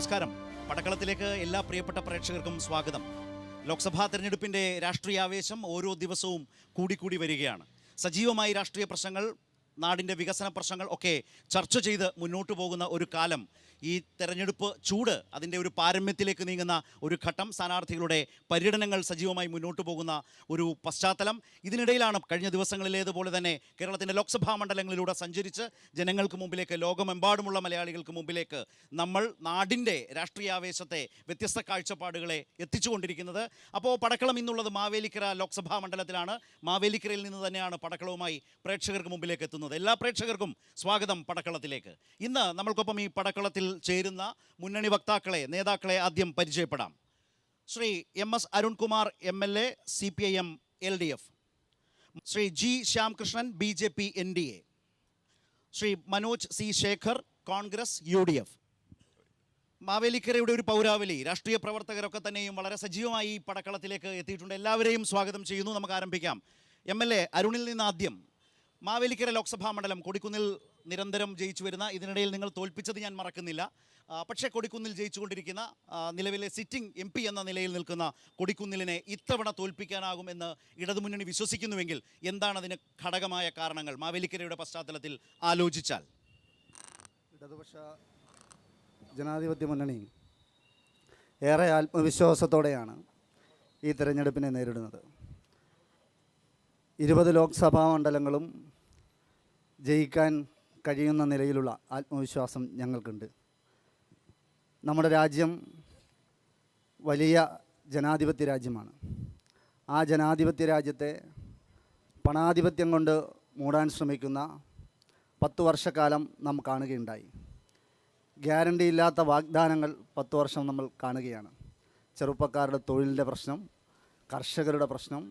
നമസ്കാരം. പടക്കളത്തിലേക്ക് എല്ലാ പ്രിയപ്പെട്ട പ്രേക്ഷകർക്കും സ്വാഗതം. ലോക്സഭാ തെരഞ്ഞെടുപ്പിൻ്റെ രാഷ്ട്രീയാവേശം ഓരോ ദിവസവും കൂടിക്കൂടി വരികയാണ്. സജീവമായി രാഷ്ട്രീയ പ്രശ്നങ്ങൾ, നാടിൻ്റെ വികസന പ്രശ്നങ്ങൾ ഒക്കെ ചർച്ച ചെയ്ത് മുന്നോട്ട് പോകുന്ന ഒരു കാലം. ഈ തെരഞ്ഞെടുപ്പ് ചൂട് അതിൻ്റെ ഒരു പാരമ്യത്തിലേക്ക് നീങ്ങുന്ന ഒരു ഘട്ടം, സ്ഥാനാർത്ഥികളുടെ പര്യടനങ്ങൾ സജീവമായി മുന്നോട്ട് പോകുന്ന ഒരു പശ്ചാത്തലം. ഇതിനിടയിലാണ് കഴിഞ്ഞ ദിവസങ്ങളിലേതുപോലെ തന്നെ കേരളത്തിൻ്റെ ലോക്സഭാ മണ്ഡലങ്ങളിലൂടെ സഞ്ചരിച്ച് ജനങ്ങൾക്ക് മുമ്പിലേക്ക്, ലോകമെമ്പാടുമുള്ള മലയാളികൾക്ക് മുമ്പിലേക്ക് നമ്മൾ നാടിൻ്റെ രാഷ്ട്രീയാവേശത്തെ, വ്യത്യസ്ത കാഴ്ചപ്പാടുകളെ എത്തിച്ചുകൊണ്ടിരിക്കുന്നത്. അപ്പോൾ പടക്കളം ഇന്നുള്ളത് മാവേലിക്കര ലോക്സഭാ മണ്ഡലത്തിലാണ്. മാവേലിക്കരയിൽ നിന്ന് തന്നെയാണ് പടക്കളവുമായി പ്രേക്ഷകർക്ക് മുമ്പിലേക്ക് എത്തുന്നത്. എല്ലാ പ്രേക്ഷകർക്കും സ്വാഗതം പടക്കളത്തിലേക്ക്. ഇന്ന് നമ്മൾക്കൊപ്പം ഈ പടക്കളത്തിൽ ചേരുന്ന മുന്നണി വക്താക്കളെ, നേതാക്കളെ ആദ്യം പരിചയപ്പെടാം. Shri MS Arunkumar MLA CPIM LDF, Shri G Shyamkrishnan BJP NDA, Shri Manoj C Shekhar Congress UDF. മാവേലിക്കരയുടെ ഒരു പൗരാവലി, രാഷ്ട്രീയ പ്രവർത്തകരൊക്കെ തന്നെയും വളരെ സജീവമായി ഈ പടക്കളത്തിലേക്ക് എത്തിയിട്ടുണ്ട്. എല്ലാവരെയും സ്വാഗതം ചെയ്യുന്നു. നമുക്ക് ആരംഭിക്കാം. MLA അരുണിൽ നിന്ന് ആദ്യം. മാവേലിക്കര ലോക്സഭാ മണ്ഡലം കൊടിക്കുന്നിൽ നിരന്തരം ജയിച്ചു വരുന്ന, ഇതിനിടയിൽ നിങ്ങൾ തോൽപ്പിച്ചത് ഞാൻ മറക്കുന്നില്ല. പക്ഷേ കൊടിക്കുന്നിൽ ജയിച്ചുകൊണ്ടിരിക്കുന്ന, നിലവിലെ സിറ്റിംഗ് MP എന്ന നിലയിൽ നിൽക്കുന്ന കൊടിക്കുന്നിലിനെ ഇത്തവണ തോൽപ്പിക്കാനാകുമെന്ന് ഇടതുമുന്നണി വിശ്വസിക്കുന്നുവെങ്കിൽ എന്താണ് അതിന് ഘടകമായ കാരണങ്ങൾ മാവേലിക്കരയുടെ പശ്ചാത്തലത്തിൽ ആലോചിച്ചാൽ? ഇടതുപക്ഷ ജനാധിപത്യ മുന്നണി ഏറെ ആത്മവിശ്വാസത്തോടെയാണ് ഈ തെരഞ്ഞെടുപ്പിനെ നേരിടുന്നത്. 20 ലോക്സഭാ മണ്ഡലങ്ങളും ജയിക്കാൻ കഴിയുന്ന നിലയിലുള്ള ആത്മവിശ്വാസം ഞങ്ങൾക്കുണ്ട്. നമ്മുടെ രാജ്യം വലിയ ജനാധിപത്യ രാജ്യമാണ്. ആ ജനാധിപത്യ രാജ്യത്തെ പണാധിപത്യം കൊണ്ട് മൂടാൻ ശ്രമിക്കുന്ന 10 വർഷക്കാലം നാം കാണുകയുണ്ടായി. ഗ്യാരണ്ടി ഇല്ലാത്ത വാഗ്ദാനങ്ങൾ 10 വർഷം നമ്മൾ കാണുകയാണ്. ചെറുപ്പക്കാരുടെ തൊഴിലിൻ്റെ പ്രശ്നം, കർഷകരുടെ പ്രശ്നം,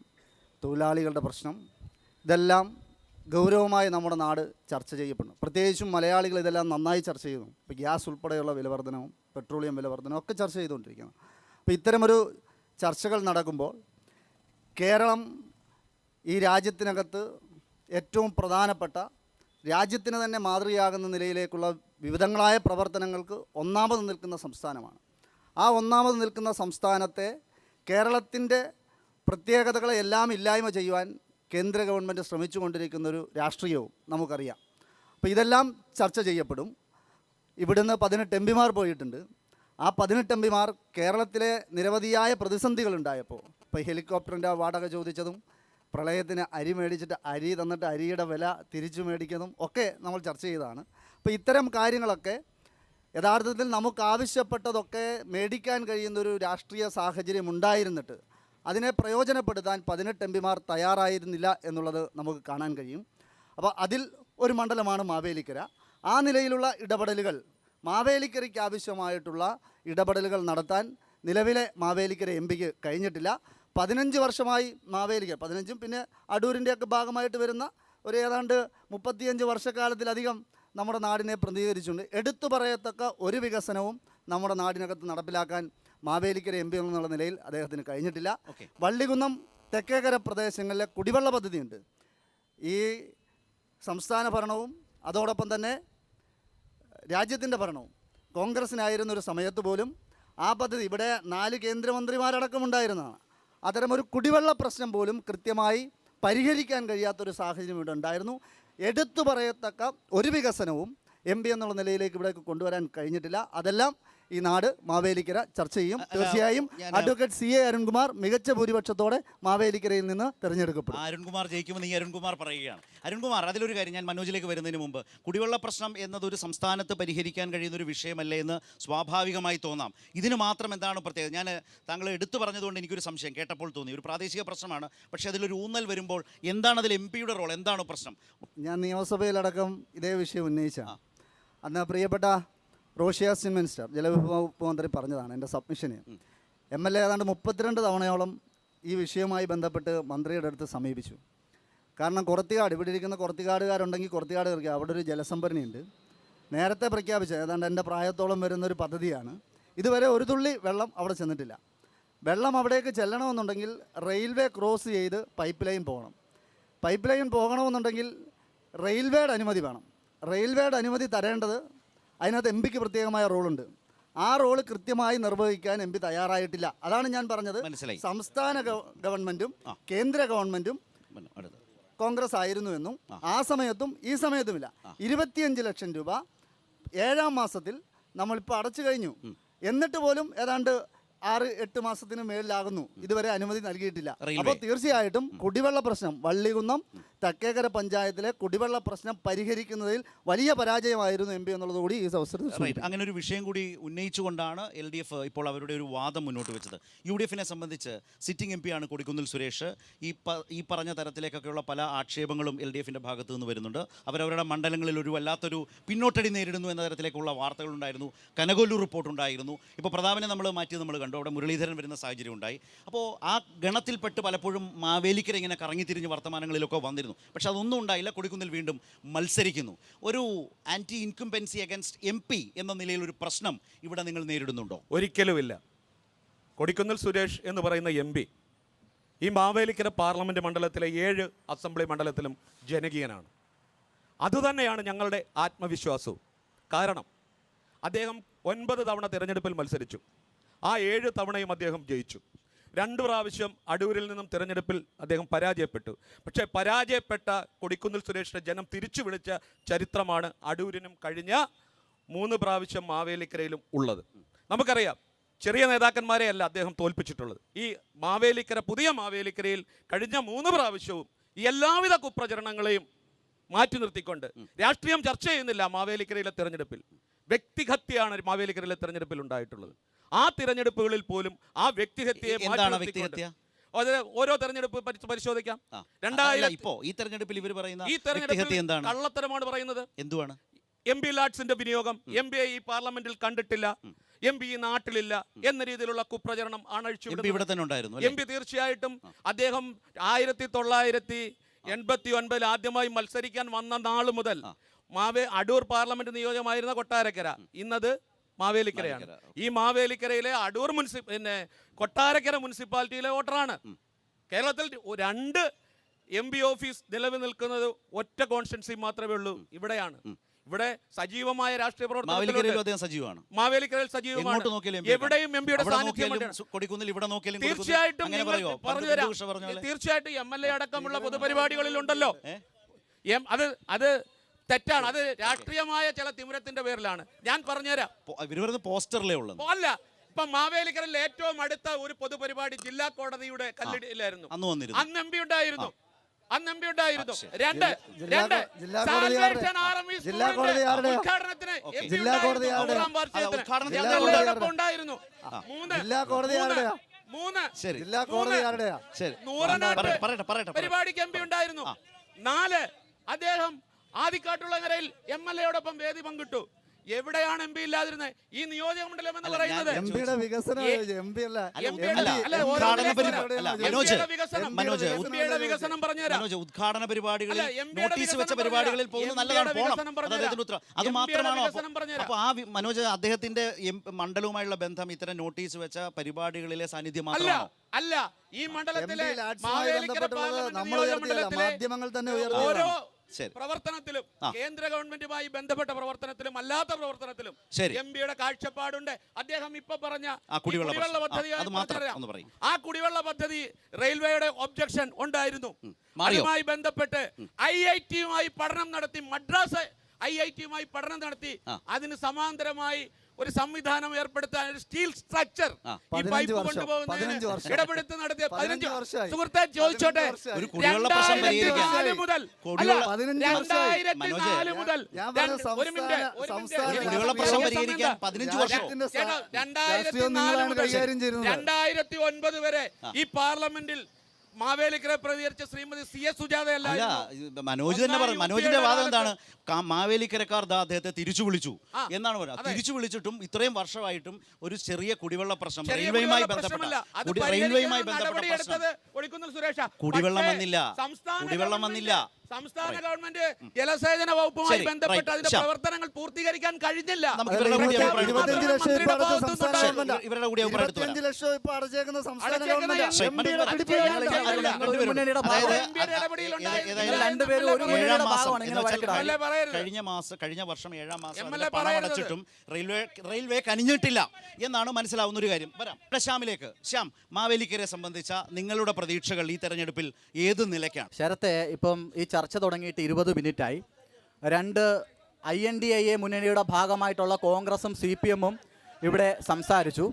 തൊഴിലാളികളുടെ പ്രശ്നം, ഇതെല്ലാം ഗൗരവമായി നമ്മുടെ നാട് ചർച്ച ചെയ്യപ്പെടുന്നു. പ്രത്യേകിച്ചും മലയാളികൾ ഇതെല്ലാം നന്നായി ചർച്ച ചെയ്യുന്നു. ഇപ്പോൾ ഗ്യാസ് ഉൾപ്പെടെയുള്ള വിലവർധനവും പെട്രോളിയം വിലവർധനവും ഒക്കെ ചർച്ച ചെയ്തുകൊണ്ടിരിക്കുകയാണ്. അപ്പോൾ ഇത്തരമൊരു ചർച്ചകൾ നടക്കുമ്പോൾ കേരളം ഈ രാജ്യത്തിനകത്ത് ഏറ്റവും പ്രധാനപ്പെട്ട, രാജ്യത്തിന് തന്നെ മാതൃകയാകുന്ന നിലയിലേക്കുള്ള വിവിധങ്ങളായ പ്രവർത്തനങ്ങൾക്ക് ഒന്നാമത് നിൽക്കുന്ന സംസ്ഥാനമാണ്. ആ ഒന്നാമത് നിൽക്കുന്ന സംസ്ഥാനത്തെ കേരളത്തിൻ്റെ പ്രത്യേകതകളെ എല്ലാം ഇല്ലായ്മ ചെയ്യുവാൻ കേന്ദ്ര ഗവൺമെൻറ് ശ്രമിച്ചുകൊണ്ടിരിക്കുന്നൊരു രാഷ്ട്രീയവും നമുക്കറിയാം. അപ്പോൾ ഇതെല്ലാം ചർച്ച ചെയ്യപ്പെടും. ഇവിടുന്ന് 18 MP പോയിട്ടുണ്ട്. ആ 18 MP കേരളത്തിലെ നിരവധിയായ പ്രതിസന്ധികളുണ്ടായപ്പോൾ, ഇപ്പോൾ ഹെലികോപ്റ്ററിൻ്റെ വാടക ചോദിച്ചതും, പ്രളയത്തിന് അരി മേടിച്ചിട്ട് അരി തന്നിട്ട് അരിയുടെ വില തിരിച്ചു മേടിക്കുന്നതും ഒക്കെ നമ്മൾ ചർച്ച ചെയ്തതാണ്. അപ്പോൾ ഇത്തരം കാര്യങ്ങളൊക്കെ യഥാർത്ഥത്തിൽ നമുക്ക് ആവശ്യപ്പെട്ടതൊക്കെ മേടിക്കാൻ കഴിയുന്നൊരു രാഷ്ട്രീയ സാഹചര്യം ഉണ്ടായിരുന്നിട്ട് അതിനെ പ്രയോജനപ്പെടുത്താൻ 18 MP തയ്യാറായിരുന്നില്ല എന്നുള്ളത് നമുക്ക് കാണാൻ കഴിയും. അപ്പോൾ അതിൽ ഒരു മണ്ഡലമാണ് മാവേലിക്കര. ആ നിലയിലുള്ള ഇടപെടലുകൾ, മാവേലിക്കരയ്ക്ക് ആവശ്യമായിട്ടുള്ള ഇടപെടലുകൾ നടത്താൻ നിലവിലെ മാവേലിക്കര MPക്ക് കഴിഞ്ഞിട്ടില്ല. 15 വർഷമായി മാവേലിക്കര, 15ഉം പിന്നെ അടൂരിൻ്റെയൊക്കെ ഭാഗമായിട്ട് വരുന്ന ഒരു ഏതാണ്ട് 35 വർഷക്കാലത്തിലധികം നമ്മുടെ നാടിനെ പ്രതിനിധീകരിച്ചുകൊണ്ട് എടുത്തു പറയത്തക്ക ഒരു വികസനവും നമ്മുടെ നാടിനകത്ത് നടപ്പിലാക്കാൻ മാവേലിക്കര MP എന്നുള്ള നിലയിൽ അദ്ദേഹത്തിന് കഴിഞ്ഞിട്ടില്ല. വള്ളികുന്നം തെക്കേക്കര പ്രദേശങ്ങളിലെ കുടിവെള്ള പദ്ധതിയുണ്ട്. ഈ സംസ്ഥാന ഭരണവും അതോടൊപ്പം തന്നെ രാജ്യത്തിൻ്റെ ഭരണവും കോൺഗ്രസ്സിനായിരുന്നൊരു സമയത്ത് പോലും ആ പദ്ധതി, ഇവിടെ 4 കേന്ദ്രമന്ത്രിമാരടക്കമുണ്ടായിരുന്നതാണ്, അത്തരമൊരു കുടിവെള്ള പ്രശ്നം പോലും കൃത്യമായി പരിഹരിക്കാൻ കഴിയാത്തൊരു സാഹചര്യം ഇവിടെ ഉണ്ടായിരുന്നു. എടുത്തു പറയത്തക്ക ഒരു വികസനവും MP എന്നുള്ള നിലയിലേക്ക് ഇവിടേക്ക് കൊണ്ടുവരാൻ കഴിഞ്ഞിട്ടില്ല. അതെല്ലാം ഈ നാട് മാവേലിക്കര ചർച്ച ചെയ്യും. തീർച്ചയായും അഡ്വക്കേറ്റ് CA അരുൺകുമാർ മികച്ച ഭൂരിപക്ഷത്തോടെ മാവേലിക്കരയിൽ നിന്ന് തിരഞ്ഞെടുക്കപ്പെടും. അരുൺകുമാർ ജയിക്കുമെന്ന് ഈ അരുൺകുമാർ പറയുകയാണ്. അരുൺകുമാർ, അതിലൊരു കാര്യം, ഞാൻ മനോജിലേക്ക് വരുന്നതിന് മുമ്പ്, കുടിവെള്ള പ്രശ്നം എന്നതൊരു സംസ്ഥാനത്ത് പരിഹരിക്കാൻ കഴിയുന്നൊരു വിഷയമല്ലേ എന്ന് സ്വാഭാവികമായി തോന്നാം. ഇതിന് മാത്രം എന്താണ് പ്രത്യേകത? ഞാൻ താങ്കൾ എടുത്തു പറഞ്ഞതുകൊണ്ട് എനിക്കൊരു സംശയം കേട്ടപ്പോൾ തോന്നി. ഒരു പ്രാദേശിക പ്രശ്നമാണ്, പക്ഷേ അതിലൊരു ഊന്നൽ വരുമ്പോൾ എന്താണ് അതിൽ MPയുടെ റോൾ, എന്താണ് പ്രശ്നം? ഞാൻ നിയമസഭയിലടക്കം ഇതേ വിഷയം ഉന്നയിച്ചാണ്. അന്ന് പ്രിയപ്പെട്ട റോഷി അഗസ്റ്റിൻ മിനിസ്റ്റർ, ജലവിഭവ വകുപ്പ് മന്ത്രി പറഞ്ഞതാണ് എൻ്റെ സബ്മിഷന്. MLA ഏതാണ്ട് 32 തവണയോളം ഈ വിഷയവുമായി ബന്ധപ്പെട്ട് മന്ത്രിയുടെ അടുത്ത് സമീപിച്ചു. കാരണം കുറത്തിക്കാട്, ഇവിടെ ഇരിക്കുന്ന കുറത്തിക്കാടുകാരുണ്ടെങ്കിൽ കുറത്തിക്കാട് കയറി, അവിടെ ഒരു ജലസംഭരണിയുണ്ട്. നേരത്തെ പ്രഖ്യാപിച്ച ഏതാണ്ട് എൻ്റെ പ്രായത്തോളം വരുന്നൊരു പദ്ധതിയാണ്. ഇതുവരെ ഒരു തുള്ളി വെള്ളം അവിടെ ചെന്നിട്ടില്ല. വെള്ളം അവിടേക്ക് ചെല്ലണമെന്നുണ്ടെങ്കിൽ റെയിൽവേ ക്രോസ് ചെയ്ത് പൈപ്പ് ലൈൻ പോകണം. പൈപ്പ് ലൈൻ പോകണമെന്നുണ്ടെങ്കിൽ റെയിൽവേയുടെ അനുമതി വേണം. റെയിൽവേയുടെ അനുമതി തരേണ്ടത് അതിനകത്ത് MP ക്ക് പ്രത്യേകമായ റോളുണ്ട്. ആ റോള് കൃത്യമായി നിർവഹിക്കാൻ എം പി തയ്യാറായിട്ടില്ല. അതാണ് ഞാൻ പറഞ്ഞത്. മനസ്സിലായി. സംസ്ഥാന ഗവൺമെൻറ്റും കേന്ദ്ര ഗവൺമെൻറ്റും അടുത്ത് കോൺഗ്രസ് ആയിരുന്നുവെന്നും ആ സമയത്തും ഈ സമയത്തുമില്ല. 25 ലക്ഷം രൂപ 7-ാം മാസത്തിൽ നമ്മളിപ്പോൾ അടച്ചു കഴിഞ്ഞു. എന്നിട്ട് പോലും ഏതാണ്ട് 6-8 മാസത്തിന് മേളിലാകുന്നു ഇതുവരെ അനുമതി നൽകിയിട്ടില്ല. അപ്പോൾ തീർച്ചയായിട്ടും കുടിവെള്ള പ്രശ്നം വള്ളികുന്നം തെക്കേക്കര പഞ്ചായത്തിലെ കുടിവെള്ള പ്രശ്നം പരിഹരിക്കുന്നതിൽ വലിയ പരാജയമായിരുന്നു എം പി എന്നുള്ളത് കൂടി ഈ അവസരത്തിൽ അങ്ങനെ ഒരു വിഷയം കൂടി ഉന്നയിച്ചുകൊണ്ടാണ് LDF ഇപ്പോൾ അവരുടെ ഒരു വാദം മുന്നോട്ട് വെച്ചത്. UDF-നെ സംബന്ധിച്ച് സിറ്റിംഗ് എം പിയാണ് കൊടിക്കുന്നിൽ സുരേഷ്. ഈ പറഞ്ഞ തരത്തിലേക്കൊക്കെയുള്ള പല ആക്ഷേപങ്ങളും LDF-ന്റെ ഭാഗത്തു നിന്ന് വരുന്നുണ്ട്. അവരവരുടെ മണ്ഡലങ്ങളിൽ ഒരു വല്ലാത്തൊരു പിന്നോട്ടടി നേരിടുന്നു എന്ന തരത്തിലേക്കുള്ള വാർത്തകളുണ്ടായിരുന്നു. കനകൊല്ലൂർ റിപ്പോർട്ടുണ്ടായിരുന്നു. ഇപ്പോൾ പ്രതാപനെ നമ്മൾ കണ്ടു. അവിടെ മുരളീധരൻ വരുന്ന സാഹചര്യം ഉണ്ടായി. അപ്പോൾ ആ ഗണത്തിൽപ്പെട്ട് പലപ്പോഴും മാവേലിക്കര ഇങ്ങനെ കറങ്ങിത്തിരിഞ്ഞ് വർത്തമാനങ്ങളിലൊക്കെ വന്നിരുന്നു. പക്ഷെ അതൊന്നും ഉണ്ടായില്ല. കൊടിക്കുന്നിൽ വീണ്ടും മത്സരിക്കുന്നു. ഒരു ആൻറ്റി ഇൻകംപെൻസി അഗൻസ്റ്റ് MP എന്ന നിലയിൽ ഒരു പ്രശ്നം ഇവിടെ നിങ്ങൾ നേരിടുന്നുണ്ടോ? ഒരിക്കലുമില്ല. കൊടിക്കുന്നിൽ സുരേഷ് എന്ന് പറയുന്ന MP ഈ മാവേലിക്കര പാർലമെൻറ്റ് മണ്ഡലത്തിലെ 7 അസംബ്ലി മണ്ഡലത്തിലും ജനകീയനാണ്. അതുതന്നെയാണ് ഞങ്ങളുടെ ആത്മവിശ്വാസവും. കാരണം അദ്ദേഹം 9 തവണ തിരഞ്ഞെടുപ്പിൽ മത്സരിച്ചു. ആ 7 തവണയും അദ്ദേഹം ജയിച്ചു. 2 പ്രാവശ്യം അടൂരിൽ നിന്നും തിരഞ്ഞെടുപ്പിൽ അദ്ദേഹം പരാജയപ്പെട്ടു. പക്ഷേ പരാജയപ്പെട്ട കൊടിക്കുന്നിൽ സുരേഷിനെ ജനം തിരിച്ചു വിളിച്ച ചരിത്രമാണ് അടൂരിനും കഴിഞ്ഞ 3 പ്രാവശ്യം മാവേലിക്കരയിലും ഉള്ളത്. നമുക്കറിയാം, ചെറിയ നേതാക്കന്മാരെയല്ല അദ്ദേഹം തോൽപ്പിച്ചിട്ടുള്ളത്. ഈ പുതിയ മാവേലിക്കരയിൽ കഴിഞ്ഞ 3 പ്രാവശ്യവും ഈ എല്ലാവിധ കുപ്രചരണങ്ങളെയും മാറ്റി നിർത്തിക്കൊണ്ട് രാഷ്ട്രീയം ചർച്ച ചെയ്യുന്നില്ല. മാവേലിക്കരയിലെ തിരഞ്ഞെടുപ്പിൽ വ്യക്തിഹത്യയാണ് മാവേലിക്കരയിലെ തിരഞ്ഞെടുപ്പിൽ ഉണ്ടായിട്ടുള്ളത്. ആ തിരഞ്ഞെടുപ്പുകളിൽ പോലും ആ വ്യക്തിഹത്യയെ ഓരോ തെരഞ്ഞെടുപ്പ് പരിശോധിക്കാം. ഈ തെരഞ്ഞെടുപ്പിൽ ഇവർ പറയുന്ന ഈ തെരഞ്ഞെടുപ്പിൽ കള്ളത്തരമാണ് പറയുന്നത്. എന്തുവാണ്? MP ലാഡ്സിന്റെ വിനിയോഗം MP ഈ പാർലമെന്റിൽ കണ്ടിട്ടില്ല, MP ഈ നാട്ടിലില്ല എന്ന രീതിയിലുള്ള കുപ്രചരണം അഴിച്ചുവിടുന്നത്. MP തീർച്ചയായിട്ടും അദ്ദേഹം 1989 ആദ്യമായി മത്സരിക്കാൻ വന്ന നാൾ മുതൽ അടൂർ പാർലമെന്റ് നിയോജകമായിരുന്ന കൊട്ടാരക്കര ഇന്നത് മാവേലിക്കരയാണ്. ഈ മാവേലിക്കരയിലെ അടൂർ കൊട്ടാരക്കര മുനിസിപ്പാലിറ്റിയിലെ വോട്ടറാണ്. കേരളത്തിൽ 2 MP ഓഫീസ് നിലവിൽ നിൽക്കുന്നത് ഒറ്റ കോൺസ്റ്റിറ്റ്യുൻസി മാത്രമേ ഉള്ളൂ. ഇവിടെയാണ്. ഇവിടെ സജീവമായ രാഷ്ട്രീയ പ്രവർത്തനം മാവേലിക്കരയിൽ സജീവമാണ്. എവിടെയും MP-യുടെ സാന്നിധ്യമുണ്ട്. തീർച്ചയായിട്ടും MLA അടക്കമുള്ള പൊതുപരിപാടികളിൽ ഉണ്ടല്ലോ. അത് തെറ്റാണ്. അത് രാഷ്ട്രീയമായ ചില തിമിരത്തിന്റെ പേരിലാണ്. ഞാൻ പറഞ്ഞുതരാം. പോസ്റ്ററിലേ ഉള്ളൂ. അല്ല, ഇപ്പൊ മാവേലിക്കരയിൽ ഏറ്റവും അടുത്ത ഒരു പൊതുപരിപാടി ജില്ലാ കോടതിയുടെ കല്ലിടിയിലായിരുന്നു. അന്ന് MP ഉണ്ടായിരുന്നു. 2 ഉദ്ഘാടനത്തിന് ഉണ്ടായിരുന്നു. 3 പരിപാടിക്ക് MP ഉണ്ടായിരുന്നു. 4 അദ്ദേഹം ആദിക്കാട്ടുളങ്ങരയിൽ MLA-യോടൊപ്പം വേദി പങ്കിട്ടു. എവിടെയാണ് MP ഇല്ലാതിരുന്നത്? ഈ നിയോജക മണ്ഡലം എന്ന് പറയുന്നത് വികസനം പറഞ്ഞുതരാം. ഉദ്ഘാടന പരിപാടികളിൽ നോട്ടീസ് വെച്ച പരിപാടികളിൽ പോകുന്നത് നല്ലതാണ്. അത് മാത്രമാണോ? അപ്പൊ ആ മനോജ് അദ്ദേഹത്തിന്റെ മണ്ഡലവുമായുള്ള ബന്ധം ഇത്തരം നോട്ടീസ് വെച്ച പരിപാടികളിലെ സാന്നിധ്യം മാത്രമാണോ? അല്ല, ഈ മണ്ഡലത്തിലെ മാധ്യമങ്ങൾ തന്നെ ഓരോ പ്രവർത്തനത്തിലും കേന്ദ്ര ഗവൺമെന്റുമായി ബന്ധപ്പെട്ട പ്രവർത്തനത്തിലും അല്ലാത്ത പ്രവർത്തനത്തിലും MP-യുടെ കാഴ്ചപ്പാടുണ്ട്. അദ്ദേഹം ഇപ്പൊ പറഞ്ഞ കുടിവെള്ള പദ്ധതി, ആ കുടിവെള്ള പദ്ധതി റെയിൽവേയുടെ ഒബ്ജക്ഷൻ ഉണ്ടായിരുന്നു. അതുമായി ബന്ധപ്പെട്ട് IIT-യുമായി പഠനം നടത്തി, മദ്രാസ് IIT-യുമായി പഠനം നടത്തി അതിന് സമാന്തരമായി ഒരു സംവിധാനം ഏർപ്പെടുത്താൻ, ഒരു സ്റ്റീൽ സ്ട്രക്ചർ ഈ പൈപ്പ് കൊണ്ടുപോകുന്നതിന് ഇടപെടുത്ത് നടത്തിയ 15 സുഹൃത്തെ ചോദിച്ചോട്ടെ, 2004 മുതൽ 2004 മുതൽ 2009 വരെ ഈ പാർലമെന്റിൽ മാവേലിക്കര പ്രതികരിച്ച ശ്രീമതി CS സുജാത അല്ല. മനോജ് തന്നെ പറഞ്ഞു. മനോജിന്റെ വാദം എന്താണ്? മാവേലിക്കരക്കാർ അദ്ദേഹത്തെ തിരിച്ചു വിളിച്ചു എന്നാണ് പറയുന്നത്. തിരിച്ചു വിളിച്ചിട്ടും ഇത്രയും വർഷമായിട്ടും ഒരു ചെറിയ കുടിവെള്ള പ്രശ്നം, റെയിൽവേയുമായി ബന്ധപ്പെട്ട കുടിവെള്ളം വന്നില്ല. സംസ്ഥാന ഗവൺമെന്റ് ജലസേചന വകുപ്പുമായി ശരി, ബന്ധപ്പെട്ട് right. അതിന്റെ ശ്യാം. പ്രവർത്തനങ്ങൾ പൂർത്തീകരിക്കാൻ കഴിഞ്ഞില്ല. നമുക്ക് ഇവരുടെ കൂടി അഭിപ്രായം എടുത്ത് 25 ലക്ഷം ഇപ്പൊ അടച്ച സംസ്ഥാന ശരി, ഗവൺമെന്റ്. ഇവരുടെ കൂടി അഭിപ്രായം എടുത്ത് 25 ലക്ഷം ഇപ്പൊ അടച്ചേക്കുന്ന സംസ്ഥാന അടച്ചേക്കുന്ന ഗവൺമെന്റ്. ശരി, എംപിയുടെ മറ്റൊരു പിടിപ്പുകേട് മുന്നണിയുടെ അതായത് എംപിയുടെ ഇടപെടലുണ്ടായി. ഏതായാലും രണ്ടുപേരും ഒരു ഏഴാം മുന്നണിയുടെ മാസം ഭാഗമാണ് ഇങ്ങനെ എന്ന് വെച്ചാൽ വഴക്കിടാൻ. എംഎൽഎ പറയരുത്. കഴിഞ്ഞ വർഷം 7-ാം മാസം എംഎൽഎ അതിന്റെ പണം പറയരുത്. അടച്ചിട്ടും റെയിൽവേ കനിഞ്ഞിട്ടില്ല എന്നാണ് മനസ്സിലാവുന്ന ഒരു കാര്യം. വരാം ശ്യാമിലേക്ക്. ശ്യാം, മാവേലിക്കരയെ സംബന്ധിച്ച നിങ്ങളുടെ പ്രതീക്ഷകൾ ഈ തെരഞ്ഞെടുപ്പിൽ ഏത് നിലയ്ക്കാണ്? ശരത്തെ, ഇപ്പം ഈ ചർച്ച തുടങ്ങിയിട്ട് 20 മിനിറ്റായി. രണ്ട് INDIA മുന്നണിയുടെ ഭാഗമായിട്ടുള്ള കോൺഗ്രസും CPM-ഉം ഇവിടെ സംസാരിച്ചു.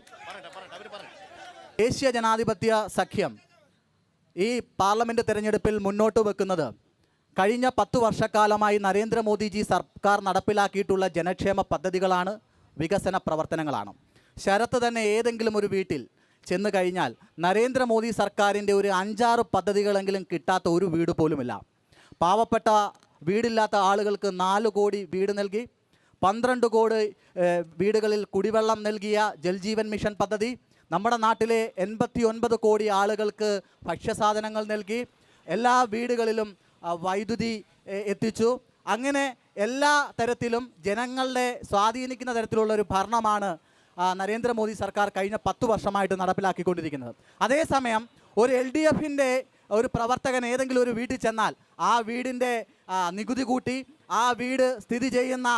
ദേശീയ ജനാധിപത്യ സഖ്യം ഈ പാർലമെൻറ്റ് തെരഞ്ഞെടുപ്പിൽ മുന്നോട്ട് വെക്കുന്നത് കഴിഞ്ഞ 10 വർഷക്കാലമായി നരേന്ദ്രമോദിജി സർക്കാർ നടപ്പിലാക്കിയിട്ടുള്ള ജനക്ഷേമ പദ്ധതികളാണ്, വികസന പ്രവർത്തനങ്ങളാണ്. ശരത്ത് തന്നെ ഏതെങ്കിലും ഒരു വീട്ടിൽ ചെന്ന് കഴിഞ്ഞാൽ നരേന്ദ്രമോദി സർക്കാരിൻ്റെ ഒരു 5-6 പദ്ധതികളെങ്കിലും കിട്ടാത്ത ഒരു വീട് പോലുമില്ല. പാവപ്പെട്ട വീടില്ലാത്ത ആളുകൾക്ക് 4 കോടി വീട് നൽകി, 12 കോടി വീടുകളിൽ കുടിവെള്ളം നൽകിയ ജൽജീവൻ മിഷൻ പദ്ധതി, നമ്മുടെ നാട്ടിലെ 89 കോടി ആളുകൾക്ക് ഭക്ഷ്യസാധനങ്ങൾ നൽകി, എല്ലാ വീടുകളിലും വൈദ്യുതി എത്തിച്ചു. അങ്ങനെ എല്ലാ തരത്തിലും ജനങ്ങളെ സ്വാധീനിക്കുന്ന തരത്തിലുള്ള ഒരു ഭരണമാണ് നരേന്ദ്രമോദി സർക്കാർ കഴിഞ്ഞ 10 വർഷമായിട്ട് നടപ്പിലാക്കിക്കൊണ്ടിരിക്കുന്നത്. അതേസമയം ഒരു LDFൻ്റെ ഒരു പ്രവർത്തകൻ ഏതെങ്കിലും ഒരു വീട്ടിൽ ചെന്നാൽ ആ വീടിൻ്റെ നികുതി കൂട്ടി, ആ വീട് സ്ഥിതി ചെയ്യുന്ന